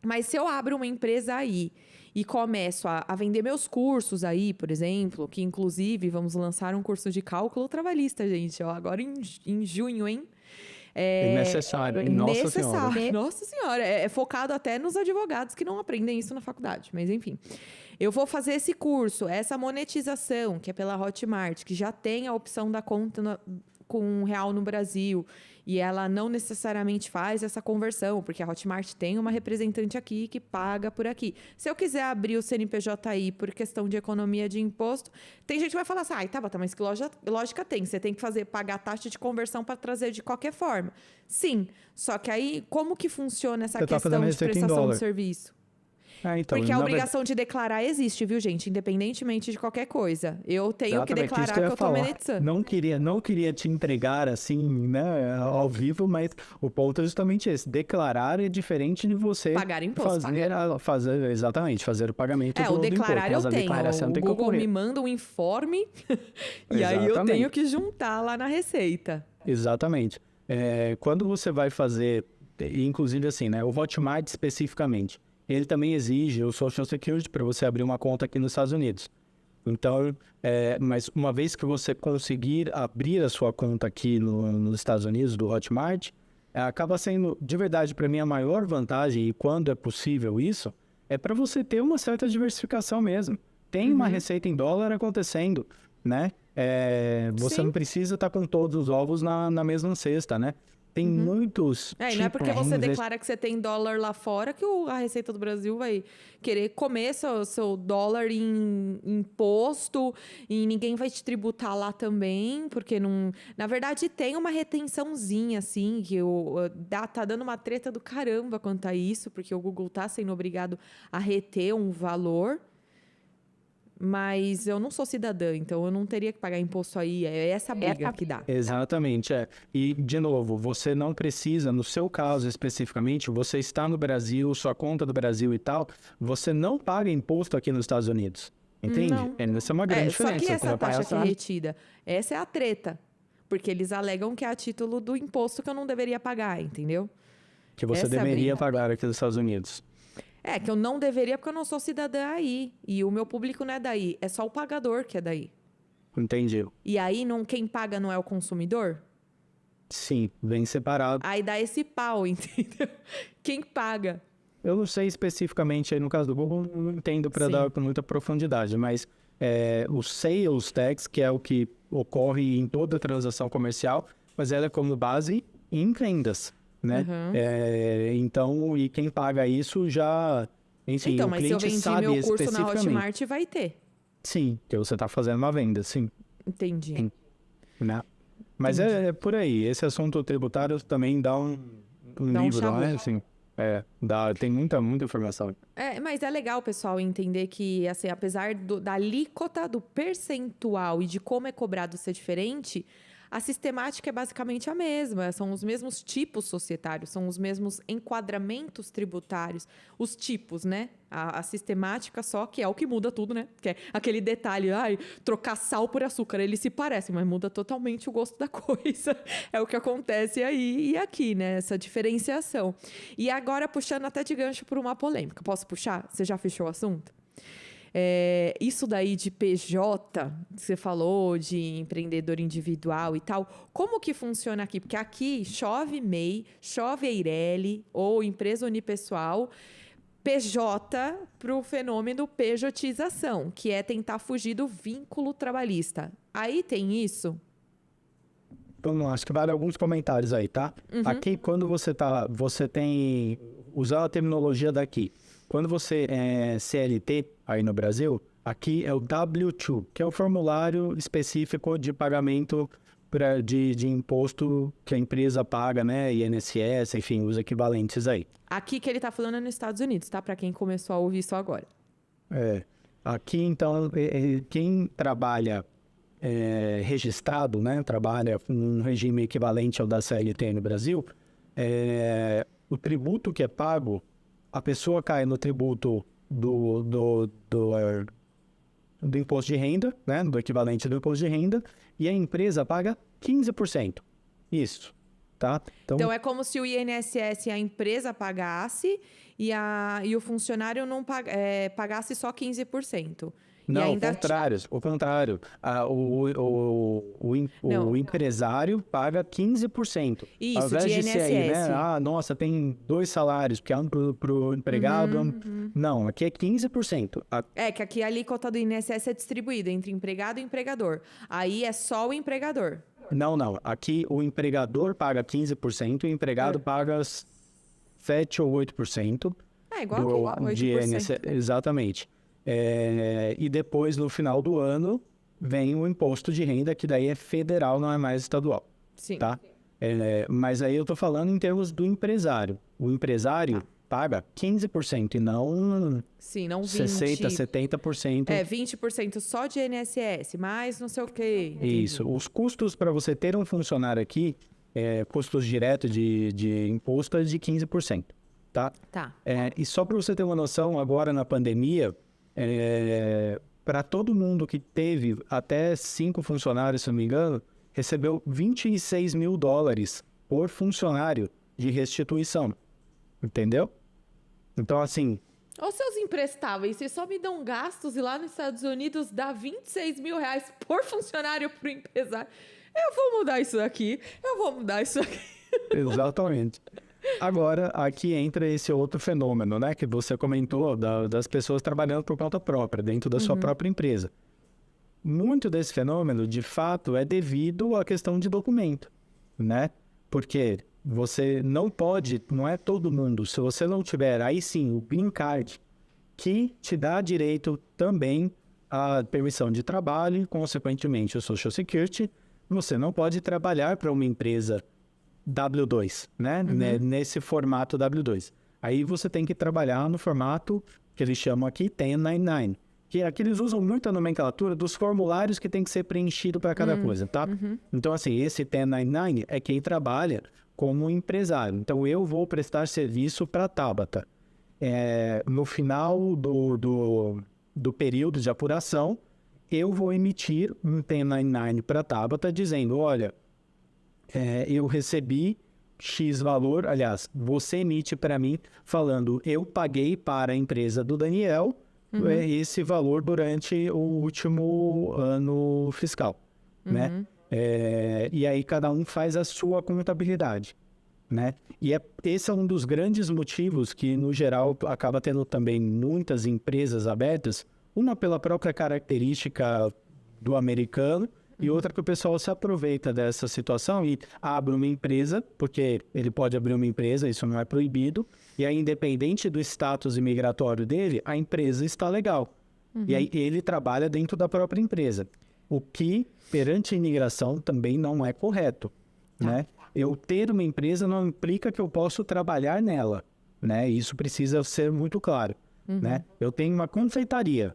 Mas se eu abro uma empresa aí e começo a vender meus cursos aí, por exemplo, que inclusive vamos lançar um curso de cálculo trabalhista, gente, agora em junho, hein? é necessário, hein? Nossa Senhora. Nossa Senhora, é focado até nos advogados que não aprendem isso na faculdade, mas enfim. Eu vou fazer esse curso, essa monetização, que é pela Hotmart, que já tem a opção da conta com real no Brasil, e ela não necessariamente faz essa conversão, porque a Hotmart tem uma representante aqui que paga por aqui. Se eu quiser abrir o CNPJ aí por questão de economia de imposto, tem gente que vai falar assim, tá, mas que lógica tem? Você tem que pagar a taxa de conversão para trazer de qualquer forma. Sim, só que aí como que funciona essa questão de prestação de serviço? Então, porque a obrigação de declarar existe, viu, gente? Independentemente de qualquer coisa. Eu tenho que declarar que eu tô monetizando. Não queria te entregar assim, né, ao vivo, mas o ponto é justamente esse. Declarar é diferente de você pagar imposto. Fazer o pagamento do o declarar imposto. Eu tenho. O Google me manda um informe e aí eu tenho que juntar lá na receita. Exatamente. Quando você vai fazer, inclusive assim, né, o Hotmart especificamente, ele também exige o Social Security para você abrir uma conta aqui nos Estados Unidos. Então, mas uma vez que você conseguir abrir a sua conta aqui nos Estados Unidos, do Hotmart, acaba sendo, de verdade, para mim, a maior vantagem, e quando é possível isso, é para você ter uma certa diversificação mesmo. Tem uma receita em dólar acontecendo, né? Você não precisa estar com todos os ovos na mesma cesta, né? tem muitos E não é porque você tipos. declara que você tem dólar lá fora que a Receita do Brasil vai querer comer seu dólar em imposto e ninguém vai te tributar lá também, porque não... Na verdade, tem uma retençãozinha, assim, que tá dando uma treta do caramba quanto a isso, porque o Google tá sendo obrigado a reter um valor. Mas eu não sou cidadã, então eu não teria que pagar imposto aí. É essa briga que dá. Exatamente, E, de novo, você não precisa, no seu caso especificamente, você está no Brasil, sua conta do Brasil e tal, você não paga imposto aqui nos Estados Unidos. Entende? Não. Essa é uma grande diferença. Só que essa Você taxa vai que é retida, essa é a treta. Porque eles alegam que é a título do imposto que eu não deveria pagar, entendeu? que você essa é a deveria briga. pagar aqui nos Estados Unidos. Que eu não deveria porque eu não sou cidadã aí. E o meu público não é daí. É só o pagador que é daí. Entendi. E aí, quem paga não é o consumidor? Sim, vem separado. Aí dá esse pau, entendeu? Quem paga? Eu não sei especificamente, aí no caso do Google, não entendo para Sim. dar com muita profundidade, mas o Sales Tax, que é o que ocorre em toda transação comercial, mas ela é como base em vendas, né? Então, e quem paga isso já... Enfim, Então, o mas se eu cliente vendi sabe meu curso na especificamente. Hotmart, vai ter. Sim, que você está fazendo uma venda, sim. Entendi. Sim. Né? Mas é por aí. Esse assunto tributário também dá um Dá um livro, não é? chabu. Assim, tem muita informação. Mas é legal o pessoal entender que, assim, apesar da alíquota, do percentual e de como é cobrado ser diferente, a sistemática é basicamente a mesma. São os mesmos tipos societários, são os mesmos enquadramentos tributários, os tipos, né? A sistemática só, que é o que muda tudo, né? Que é aquele detalhe, trocar sal por açúcar, eles se parecem, mas muda totalmente o gosto da coisa. É o que acontece aí e aqui, né? Essa diferenciação. E agora, puxando até de gancho por uma polêmica. Posso puxar? Você já fechou o assunto? Isso daí de PJ, que você falou, de empreendedor individual e tal, como que funciona aqui? Porque aqui chove MEI, chove Eireli ou empresa unipessoal, PJ para o fenômeno pejotização, que é tentar fugir do vínculo trabalhista. Aí tem isso? Então, acho que vale alguns comentários aí, tá? Aqui, quando você tem... Usar a terminologia daqui. Quando você é CLT aí no Brasil, aqui é o W2, que é o formulário específico de pagamento de imposto que a empresa paga, né? INSS, enfim, os equivalentes aí. Aqui que ele está falando é nos Estados Unidos, tá? Para quem começou a ouvir isso agora. Aqui, então, quem trabalha registrado, né? Trabalha num regime equivalente ao da CLT no Brasil, o tributo que é pago, a pessoa cai no tributo do imposto de renda, né? Do equivalente do imposto de renda, e a empresa paga 15%. Isso, tá? Então é como se o INSS a empresa pagasse e o funcionário não pagasse só 15%. Não, e ainda o contrário. O empresário paga 15%. Isso, ao invés de de ser aí, INSS. né? Nossa, tem 2 salários, porque é um pro empregado. Não, aqui é 15%. Que aqui a alíquota do INSS é distribuída entre empregado e empregador. Aí é só o empregador. Não. Aqui o empregador paga 15% e o empregado paga 7 ou 8%. Igual aqui, 8%. De INSS, exatamente. E depois, no final do ano, vem o imposto de renda, que daí é federal, não é mais estadual. Sim. Tá? Mas aí eu estou falando em termos do empresário. O empresário paga 15% e não, Sim, não 60%, 70%. 20% só de INSS, mais não sei o quê. Isso. Os custos para você ter um funcionário aqui, custos diretos de imposto é de 15%. Tá? E só para você ter uma noção, agora na pandemia, para todo mundo que teve até 5 funcionários, se não me engano, recebeu $26 mil por funcionário de restituição. Entendeu? Então, assim... Ô, seus imprestáveis, vocês só me dão gastos e lá nos Estados Unidos dá R$26 mil por funcionário pro empresário. Eu vou mudar isso aqui. Exatamente. Agora, aqui entra esse outro fenômeno, né? Que você comentou das pessoas trabalhando por conta própria, dentro da sua própria empresa. Muito desse fenômeno, de fato, é devido à questão de documento, né? Porque você não pode, não é todo mundo, se você não tiver, aí sim, o Green Card, que te dá direito também à permissão de trabalho e, consequentemente, o Social Security, você não pode trabalhar para uma empresa W2, né? Nesse formato W2. Aí você tem que trabalhar no formato que eles chamam aqui 1099, que aqui eles usam muito a nomenclatura dos formulários que tem que ser preenchido para cada coisa, tá? Então, assim, esse 1099 é quem trabalha como empresário. Então, eu vou prestar serviço para a Tabata. No final do período de apuração, eu vou emitir um 1099 para a Tabata dizendo, olha, eu recebi X valor, aliás, você emite para mim falando, eu paguei para a empresa do Daniel esse valor durante o último ano fiscal, né? E aí cada um faz a sua contabilidade, né? E esse é um dos grandes motivos que, no geral, acaba tendo também muitas empresas abertas, uma pela própria característica do americano, e outra que o pessoal se aproveita dessa situação e abre uma empresa, porque ele pode abrir uma empresa, isso não é proibido, e aí, independente do status imigratório dele, a empresa está legal. E aí ele trabalha dentro da própria empresa, o que, perante a imigração, também não é correto, né? Eu ter uma empresa não implica que eu posso trabalhar nela, né? Isso precisa ser muito claro, né? Eu tenho uma confeitaria,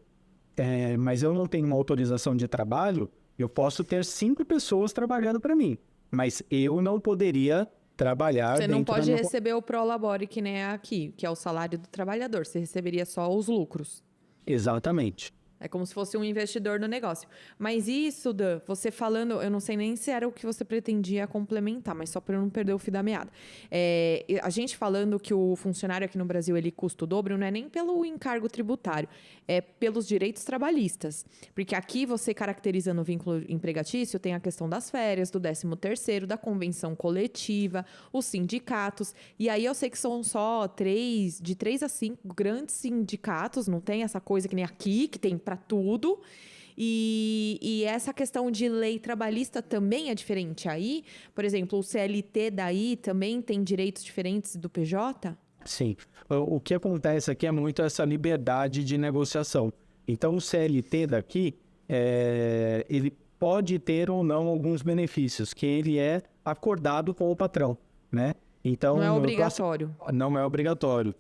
mas eu não tenho uma autorização de trabalho. Eu posso ter 5 pessoas trabalhando para mim, mas eu não poderia trabalhar Você dentro não pode da minha... receber o Prolabore que nem é aqui, que é o salário do trabalhador. Você receberia só os lucros. Exatamente. É como se fosse um investidor no negócio. Mas isso, Dan, você falando, eu não sei nem se era o que você pretendia complementar, mas só para eu não perder o fio da meada. A gente falando que o funcionário aqui no Brasil, ele custa o dobro, não é nem pelo encargo tributário, é pelos direitos trabalhistas. Porque aqui você caracteriza no vínculo empregatício, tem a questão das férias, do 13º, da convenção coletiva, os sindicatos. E aí eu sei que são só de 3 a 5 grandes sindicatos, não tem essa coisa que nem aqui, que tem para tudo. E essa questão de lei trabalhista também é diferente aí? Por exemplo, o CLT daí também tem direitos diferentes do PJ? Sim. O que acontece aqui é muito essa liberdade de negociação. Então, o CLT daqui, ele pode ter ou não alguns benefícios, que ele é acordado com o patrão, né? Então, não é obrigatório. Não é obrigatório.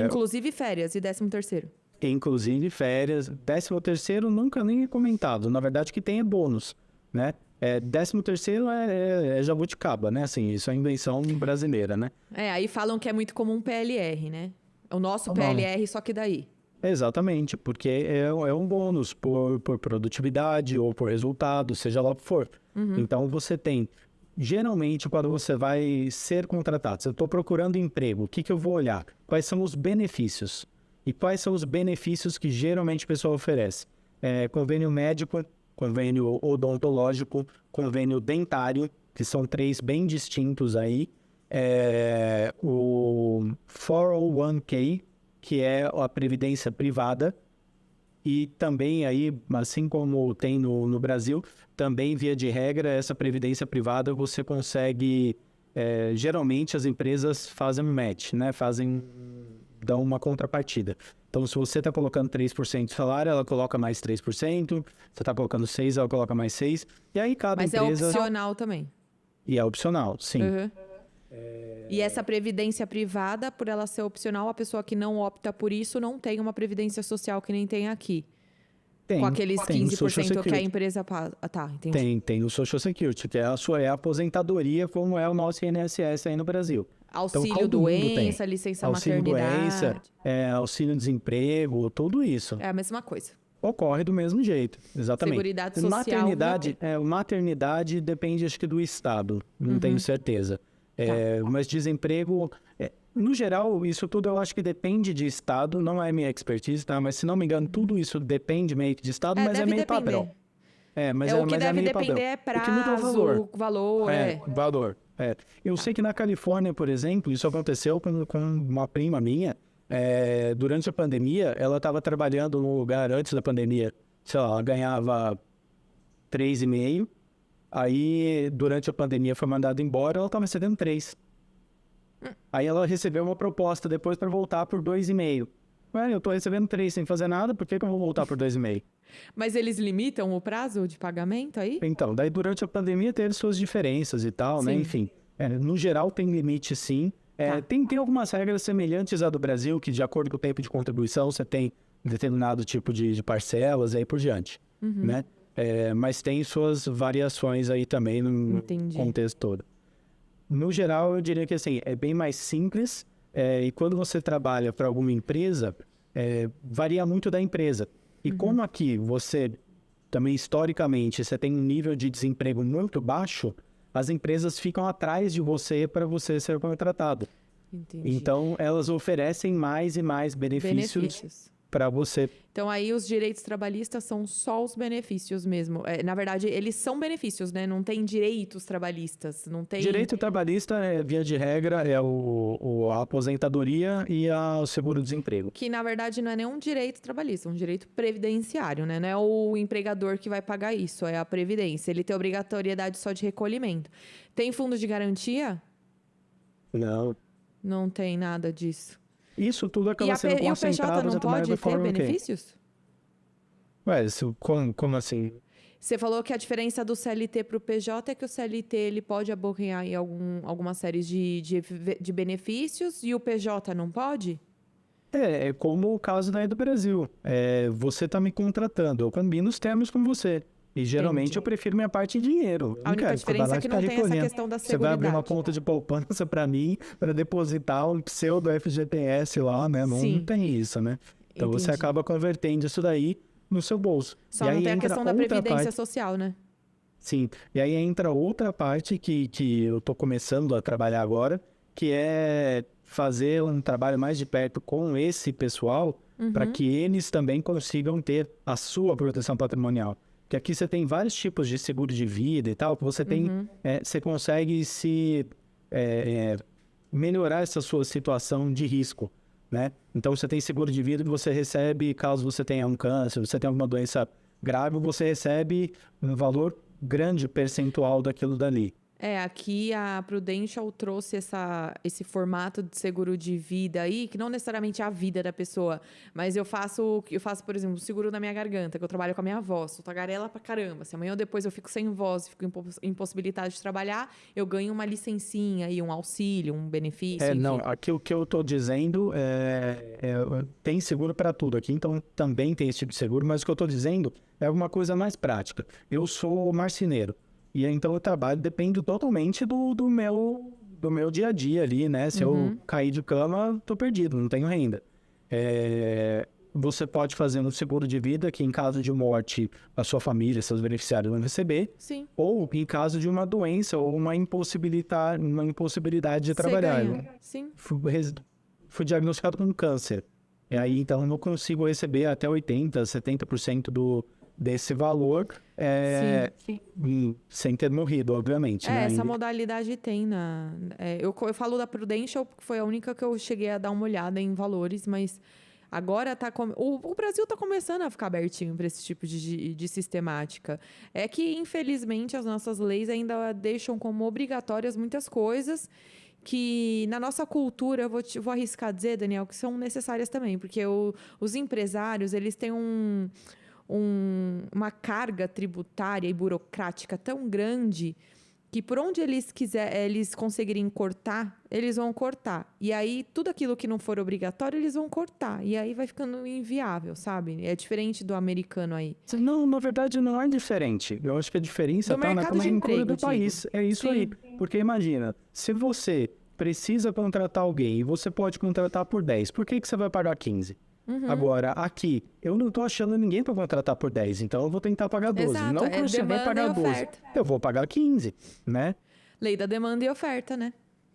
Inclusive férias e 13º. Inclusive férias. 13º nunca nem é comentado. Na verdade, que tem é bônus, né? 13º é jabuticaba, né? Assim, isso é invenção brasileira, né? Aí falam que é muito comum PLR, né? O nosso PLR, só que daí. Exatamente, porque é um bônus por produtividade ou por resultado, seja lá o que for. Então, você tem... Geralmente, quando você vai ser contratado, se eu estou procurando emprego, o que eu vou olhar? Quais são os benefícios? E quais são os benefícios que geralmente o pessoal oferece? Convênio médico, convênio odontológico, convênio dentário, que são 3 bem distintos aí. O 401k, que é a previdência privada. E também aí, assim como tem no Brasil, também via de regra, essa previdência privada você consegue... geralmente as empresas fazem match, né? Dão uma contrapartida. Então, se você está colocando 3% de salário, ela coloca mais 3%. Você está colocando 6%, ela coloca mais 6%. E aí cada empresa... Mas é opcional também. E é opcional, sim. E essa previdência privada, por ela ser opcional, a pessoa que não opta por isso não tem uma previdência social que nem tem aqui. Com aqueles 15% que a empresa paga. Tá, entendi. Tem o Social Security, que é a aposentadoria, como é o nosso INSS aí no Brasil. Auxílio doença, licença maternidade. Auxílio-desemprego, tudo isso. É a mesma coisa. Ocorre do mesmo jeito, exatamente. Seguridade social. Maternidade depende, acho que, do estado, não tenho certeza. Mas desemprego, no geral, isso tudo eu acho que depende de estado, não é minha expertise, tá? Mas se não me engano, tudo isso depende meio que de estado, mas é meio padrão. O que deve depender é prazo, valor. Valor. Eu sei que na Califórnia, por exemplo, isso aconteceu com uma prima minha. Durante a pandemia, ela estava trabalhando num lugar antes da pandemia. Sei lá, ela ganhava 3,5 Aí, durante a pandemia, foi mandada embora, ela estava recebendo 3. Aí ela recebeu uma proposta depois para voltar por 2,5. Ué, eu tô recebendo 3 sem fazer nada, por que eu vou voltar por 2,5? Mas eles limitam o prazo de pagamento aí? Então, daí durante a pandemia teve suas diferenças e tal, né? Sim. Enfim, no geral tem limite sim. Tá. Tem algumas regras semelhantes à do Brasil, que de acordo com o tempo de contribuição, você tem determinado tipo de parcelas e aí por diante, né? Mas tem suas variações aí também no Entendi. contexto todo. No geral, eu diria que assim, é bem mais simples, e quando você trabalha para alguma empresa, varia muito da empresa. E como aqui você, também historicamente, você tem um nível de desemprego muito baixo, as empresas ficam atrás de você para você ser contratado. Entendi. Então, elas oferecem mais e mais benefícios para você. Então, aí os direitos trabalhistas são só os benefícios mesmo. Na verdade, eles são benefícios, né? Não tem direitos trabalhistas, não tem... Direito trabalhista, via de regra, é a aposentadoria e o seguro-desemprego. Que, na verdade, não é nenhum direito trabalhista, é um direito previdenciário, né? Não é o empregador que vai pagar isso, é a Previdência. Ele tem obrigatoriedade só de recolhimento. Tem fundo de garantia? Não. Não tem nada disso. Isso tudo E, acaba sendo e o PJ concentrado não pode ter forma benefícios? Ué, como assim? Você falou que a diferença do CLT para o PJ é que o CLT ele pode abocanhar em alguma série de benefícios e o PJ não pode? É como o caso daí do Brasil. Você está me contratando, eu combino os termos com você. E geralmente Entendi. eu prefiro minha parte em dinheiro. A única diferença é que não tem essa questão da Você vai abrir uma seguridade. conta de poupança para mim, para depositar um pseudo FGTS lá, né? Não Sim. tem isso, né? Então você Entendi. acaba convertendo isso daí no seu bolso. Só E não aí tem a entra questão da outra previdência parte. social, né? Sim, e aí entra outra parte que eu estou começando a trabalhar agora, que é fazer um trabalho mais de perto com esse pessoal, para que eles também consigam ter a sua proteção patrimonial. Porque aqui você tem vários tipos de seguro de vida e tal, que você tem, você consegue melhorar essa sua situação de risco, né? Então você tem seguro de vida que você recebe caso você tenha um câncer, você tenha alguma doença grave, você recebe um valor grande percentual daquilo dali. Aqui a Prudential trouxe esse formato de seguro de vida aí, que não necessariamente é a vida da pessoa, mas eu faço, por exemplo, o seguro da minha garganta, que eu trabalho com a minha voz, sou tagarela pra caramba. Se amanhã ou depois eu fico sem voz, fico impossibilitada de trabalhar, eu ganho uma licencinha e um auxílio, um benefício, enfim. Não, aqui o que eu tô dizendo tem seguro para tudo aqui, então também tem esse tipo de seguro, mas o que eu tô dizendo é alguma coisa mais prática. Eu sou marceneiro. E então o trabalho depende totalmente do meu dia a dia ali, né? Se eu cair de cama, tô perdido, não tenho renda. Você pode fazer um seguro de vida que em caso de morte, a sua família, seus beneficiários vão receber. Sim. Ou em caso de uma doença ou uma impossibilidade de trabalhar. Você ganha. Sim. Fui diagnosticado com câncer. E aí, então, eu não consigo receber até 80%, 70% desse valor sem ter morrido, obviamente. Né? Essa modalidade tem eu falo da Prudential porque foi a única que eu cheguei a dar uma olhada em valores, mas agora o Brasil está começando a ficar abertinho para esse tipo de sistemática. É que, infelizmente, as nossas leis ainda deixam como obrigatórias muitas coisas que na nossa cultura, eu vou arriscar dizer, Daniel, que são necessárias também, porque os empresários, eles têm uma carga tributária e burocrática tão grande que por onde eles conseguirem cortar, eles vão cortar. E aí, tudo aquilo que não for obrigatório, eles vão cortar. E aí vai ficando inviável, sabe? É diferente do americano aí. Não, na verdade, não é diferente. Eu acho que a diferença está na conjuntura do país. É isso aí. Porque imagina, se você precisa contratar alguém e você pode contratar por 10, por que você vai pagar 15? Agora, aqui, eu não tô achando ninguém para contratar por 10, então eu vou tentar pagar 12. Exato, não conseguir pagar 12, eu vou pagar 15, né? Lei da demanda e oferta, né?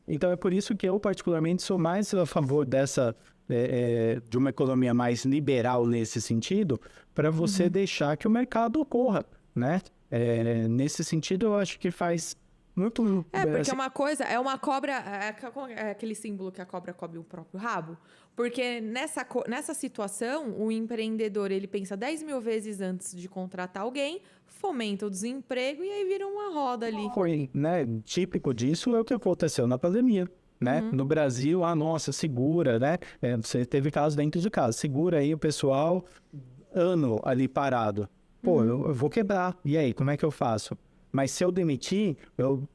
Então é por isso que eu particularmente sou mais a favor de uma economia mais liberal nesse sentido, para você deixar que o mercado ocorra, né? Nesse sentido, eu acho que faz muito... Porque assim, uma coisa é uma cobra, é aquele símbolo que a cobra cobre o próprio rabo. Porque nessa situação, o empreendedor ele pensa 10 mil vezes antes de contratar alguém, fomenta o desemprego e aí vira uma roda ali. foi, né, típico disso é o que aconteceu na pandemia, né? No Brasil, nossa, segura, né? Você teve casos dentro de casa, segura aí o pessoal, ano ali parado. Pô, eu vou quebrar. E aí, como é que eu faço? Mas se eu demitir,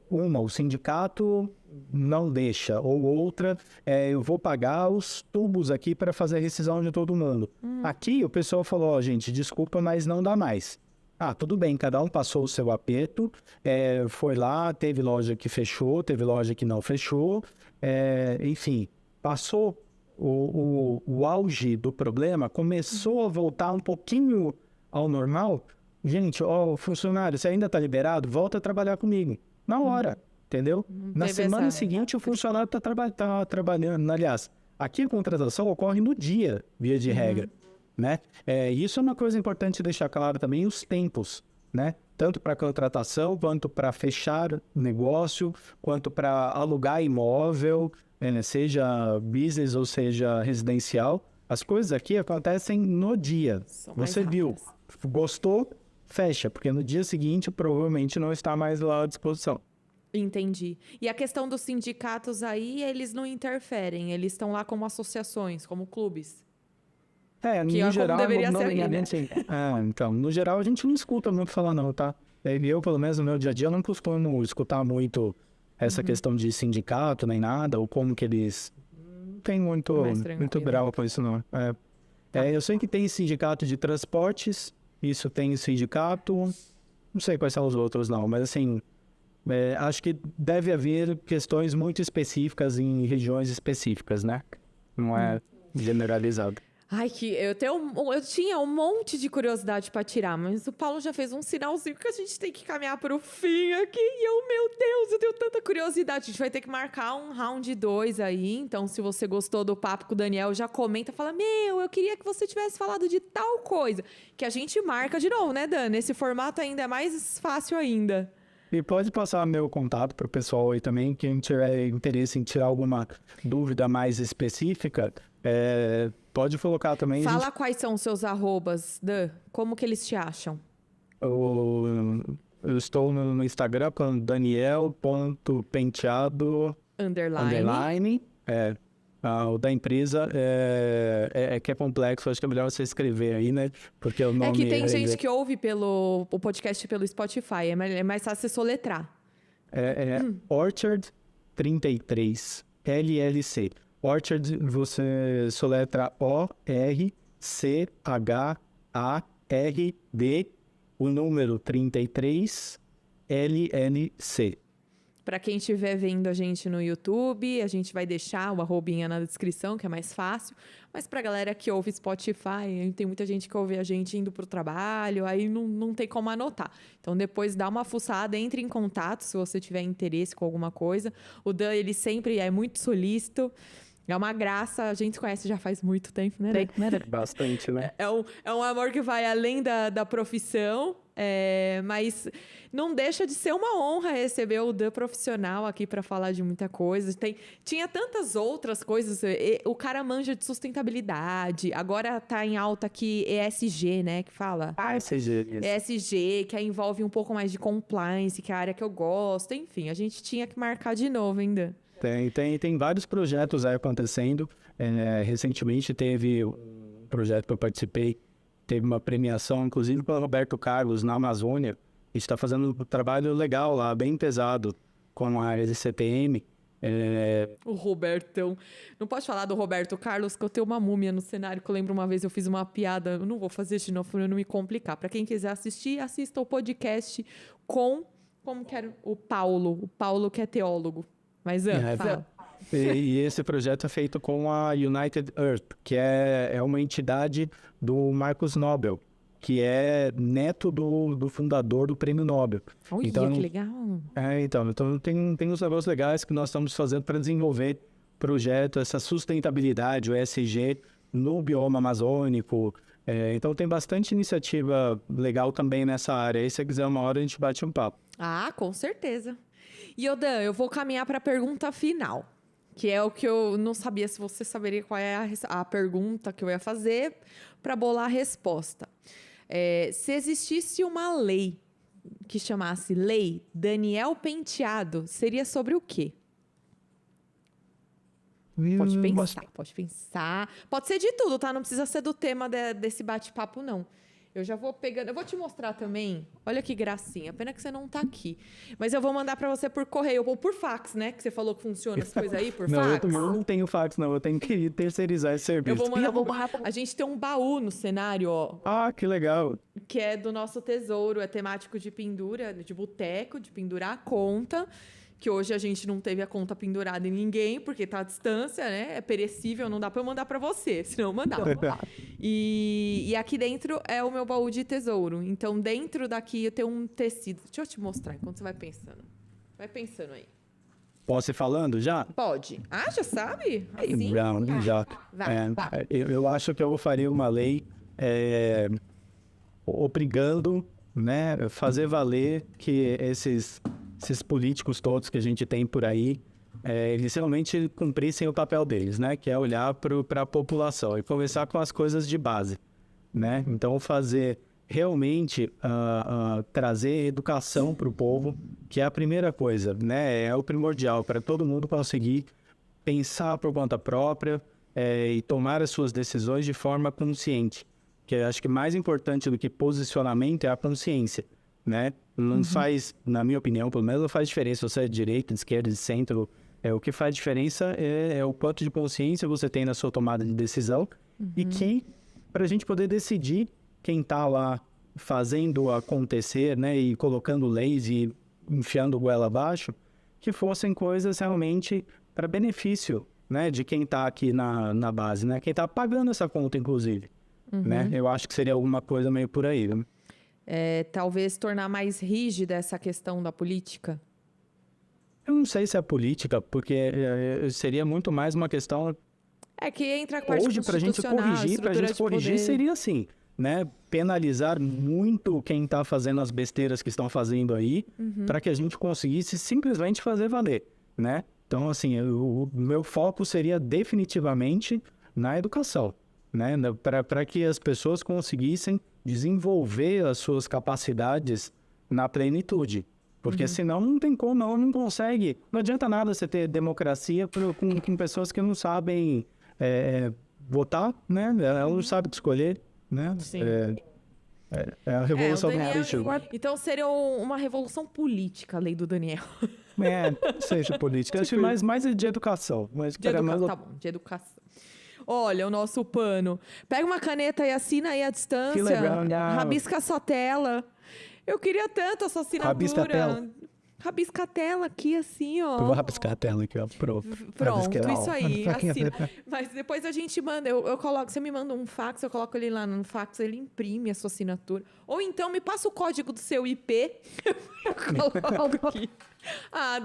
o sindicato não deixa. Ou outra, eu vou pagar os tubos aqui para fazer a rescisão de todo mundo. Aqui o pessoal falou, ó, gente, desculpa, mas não dá mais. Tudo bem, cada um passou o seu aperto, foi lá, teve loja que fechou, teve loja que não fechou, enfim, passou o auge do problema, começou a voltar um pouquinho ao normal. Gente, funcionário, você ainda está liberado? Volta a trabalhar comigo. Na hora, entendeu? Na semana seguinte, o funcionário está trabalhando. Aliás, aqui a contratação ocorre no dia, via de regra, né? Isso é uma coisa importante deixar claro também, os tempos, né? Tanto para contratação, quanto para fechar negócio, quanto para alugar imóvel, seja business ou seja residencial. As coisas aqui acontecem no dia. Você viu, gostou? Fecha, porque no dia seguinte provavelmente não está mais lá à disposição. Entendi. E a questão dos sindicatos aí, eles não interferem, eles estão lá como associações, como clubes. No geral, deveria ser não, ali, né? então, no geral a gente não escuta muito falar não, tá? Eu, pelo menos no meu dia a dia, eu não costumo escutar muito essa questão de sindicato nem nada, ou como que eles... Não tem muito bravo com isso, não. Eu sei que tem sindicato de transportes, isso tem sindicato, não sei quais são os outros não, mas assim, acho que deve haver questões muito específicas em regiões específicas, né? Não é generalizado. Ai, eu tinha um monte de curiosidade para tirar, mas o Paulo já fez um sinalzinho que a gente tem que caminhar para o fim aqui. E meu Deus, eu tenho tanta curiosidade. A gente vai ter que marcar um round 2 aí. Então, se você gostou do papo com o Daniel, já comenta, fala, eu queria que você tivesse falado de tal coisa. Que a gente marca de novo, né, Dan? Nesse formato ainda é mais fácil ainda. E pode passar meu contato para o pessoal aí também, quem tiver interesse em tirar alguma dúvida mais específica, pode colocar também. Fala quais são os seus arrobas, Dan. Como que eles te acham? Eu estou no Instagram com Daniel.penteado _. O da empresa que é complexo, acho que é melhor você escrever aí, né? Porque o nome que tem gente que ouve o podcast pelo Spotify, é mais fácil você soletrar. Orchard 33 LLC. Orchard você soletra ORCHARD, o número 33 LLC. Para quem estiver vendo a gente no YouTube, a gente vai deixar o arrobinha na descrição, que é mais fácil. Mas para a galera que ouve Spotify, tem muita gente que ouve a gente indo para o trabalho, aí não tem como anotar. Então, depois dá uma fuçada, entre em contato se você tiver interesse com alguma coisa. O Dan, ele sempre é muito solícito. É uma graça, a gente se conhece já faz muito tempo, né? Bastante, né? É um amor que vai além da profissão, mas não deixa de ser uma honra receber o Dan profissional aqui para falar de muita coisa. Tinha tantas outras coisas, o cara manja de sustentabilidade, agora tá em alta aqui ESG, né, que fala? ESG. ESG, que envolve um pouco mais de compliance, que é a área que eu gosto, enfim, a gente tinha que marcar de novo ainda. Tem vários projetos aí acontecendo. Recentemente teve um projeto que eu participei, teve uma premiação, inclusive pelo Roberto Carlos, na Amazônia. A gente está fazendo um trabalho legal lá, bem pesado, com a LCPM. O Robertão. Não pode falar do Roberto Carlos, que eu tenho uma múmia no cenário, que eu lembro uma vez eu fiz uma piada, eu não vou fazer de novo para não me complicar. Para quem quiser assistir, assista o podcast como que era o Paulo que é teólogo. Mas fala. E esse projeto é feito com a United Earth, que é uma entidade do Marcus Nobel, que é neto do fundador do Prêmio Nobel. Olha, então, que legal. Então tem uns negócios legais que nós estamos fazendo para desenvolver projeto, essa sustentabilidade, o ESG, no bioma amazônico. Então tem bastante iniciativa legal também nessa área. E se você quiser uma hora, a gente bate um papo. Com certeza. E, Dan, eu vou caminhar para a pergunta final, que é o que eu não sabia se você saberia qual é a pergunta que eu ia fazer para bolar a resposta. Se existisse uma lei que chamasse Lei Daniel Penteado, seria sobre o quê? Pode pensar. Pode ser de tudo, tá? Não precisa ser do tema desse bate-papo, não. Eu já vou pegando. Eu vou te mostrar também. Olha que gracinha. Pena que você não tá aqui. Mas eu vou mandar pra você por correio ou por fax, né? Que você falou que funciona as coisas aí por fax. Eu não tenho fax, não. Eu tenho que terceirizar esse serviço. Eu vou mandar. A gente tem um baú no cenário, ó. Ah, que legal. Que é do nosso tesouro. É temático de pendura, de boteco, de pendurar a conta. Que hoje a gente não teve a conta pendurada em ninguém, porque tá à distância, né? É perecível, não dá pra eu mandar pra você, senão eu mandava. E aqui dentro é o meu baú de tesouro. Então, dentro daqui eu tenho um tecido. Deixa eu te mostrar enquanto você vai pensando. Vai pensando aí. Posso ir falando já? Pode. Ah, já sabe? Assim? Já. Eu acho que eu faria uma lei obrigando, né, fazer valer que esses políticos todos que a gente tem por aí, eles realmente cumprissem o papel deles, né? Que é olhar para a população e começar com as coisas de base, né? Então, fazer realmente trazer educação para o povo, que é a primeira coisa, né? É o primordial para todo mundo conseguir pensar por conta própria e tomar as suas decisões de forma consciente. Que eu acho que mais importante do que posicionamento é a consciência, né? Não faz, na minha opinião, pelo menos não faz diferença se você é de direita, de esquerda, de centro. O que faz diferença é o quanto de consciência você tem na sua tomada de decisão e quem, para a gente poder decidir quem está lá fazendo acontecer, né, e colocando leis e enfiando goela abaixo, que fossem coisas realmente para benefício, né, de quem está aqui na base, né, quem está pagando essa conta, inclusive. Né? Eu acho que seria alguma coisa meio por aí, né? Talvez tornar mais rígida essa questão da política? Eu não sei se é política, porque seria muito mais uma questão... que entra a parte hoje, para a gente corrigir, seria assim, né? Penalizar muito quem está fazendo as besteiras que estão fazendo aí, para que a gente conseguisse simplesmente fazer valer, né? Então, assim, o meu foco seria definitivamente na educação, né? Para que as pessoas conseguissem desenvolver as suas capacidades na plenitude. Porque senão não tem como, não consegue. Não adianta nada você ter democracia com pessoas que não sabem votar, né? Ela não sabe escolher, né? Sim. É a revolução do bicho. Então seria uma revolução política, a lei do Daniel. Seja política. Acho que mais de educação. Tá bom, de educação. Olha, o nosso pano. Pega uma caneta e assina aí à distância. Que legal, rabisca a sua tela. Eu queria tanto essa assinatura. Rabisca a tela. Rabisca a tela aqui, assim, ó. Eu vou rabiscar a tela aqui, ó. Pronto, isso aí. Assina. Mas depois a gente manda, eu coloco, você me manda um fax, eu coloco ele lá no fax, ele imprime a sua assinatura. Ou então me passa o código do seu IP, eu coloco aqui.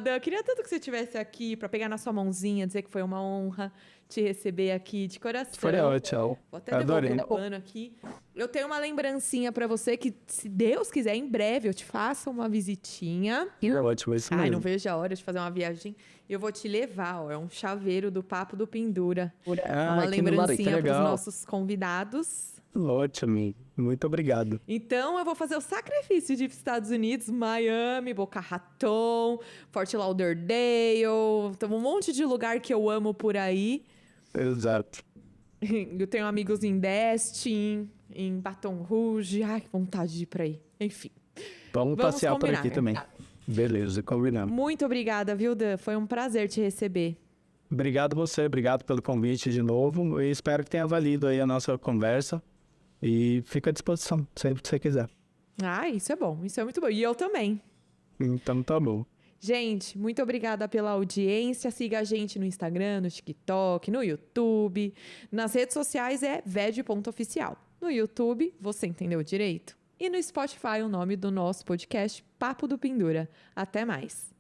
Dan, queria tanto que você estivesse aqui para pegar na sua mãozinha, dizer que foi uma honra te receber aqui de coração. Foi ótimo. Vou até devolver o pano aqui. Eu tenho uma lembrancinha para você que, se Deus quiser, em breve eu te faço uma visitinha. Ótimo, isso mesmo. Não vejo a hora de fazer uma viagem. Eu vou te levar, ó. É um chaveiro do Papo do Pendura. Uma lembrancinha para os nossos convidados. Ótimo, muito obrigado. Então, eu vou fazer o sacrifício de ir para os Estados Unidos, Miami, Boca Raton, Fort Lauderdale, tem um monte de lugar que eu amo por aí. Exato. Eu tenho amigos em Destin, em Baton Rouge. Ai, que vontade de ir para aí. Enfim. Vamos passear por aqui também. Beleza, combinamos. Muito obrigada, viu, Dan? Foi um prazer te receber. Obrigado você, obrigado pelo convite de novo. E espero que tenha valido aí a nossa conversa. E fica à disposição, sempre que você quiser. Isso é bom, isso é muito bom. E eu também. Então tá bom. Gente, muito obrigada pela audiência. Siga a gente no Instagram, no TikTok, no YouTube. Nas redes sociais é ved.oficial. No YouTube, você entendeu direito? E no Spotify, o nome do nosso podcast, Papo do Pendura. Até mais.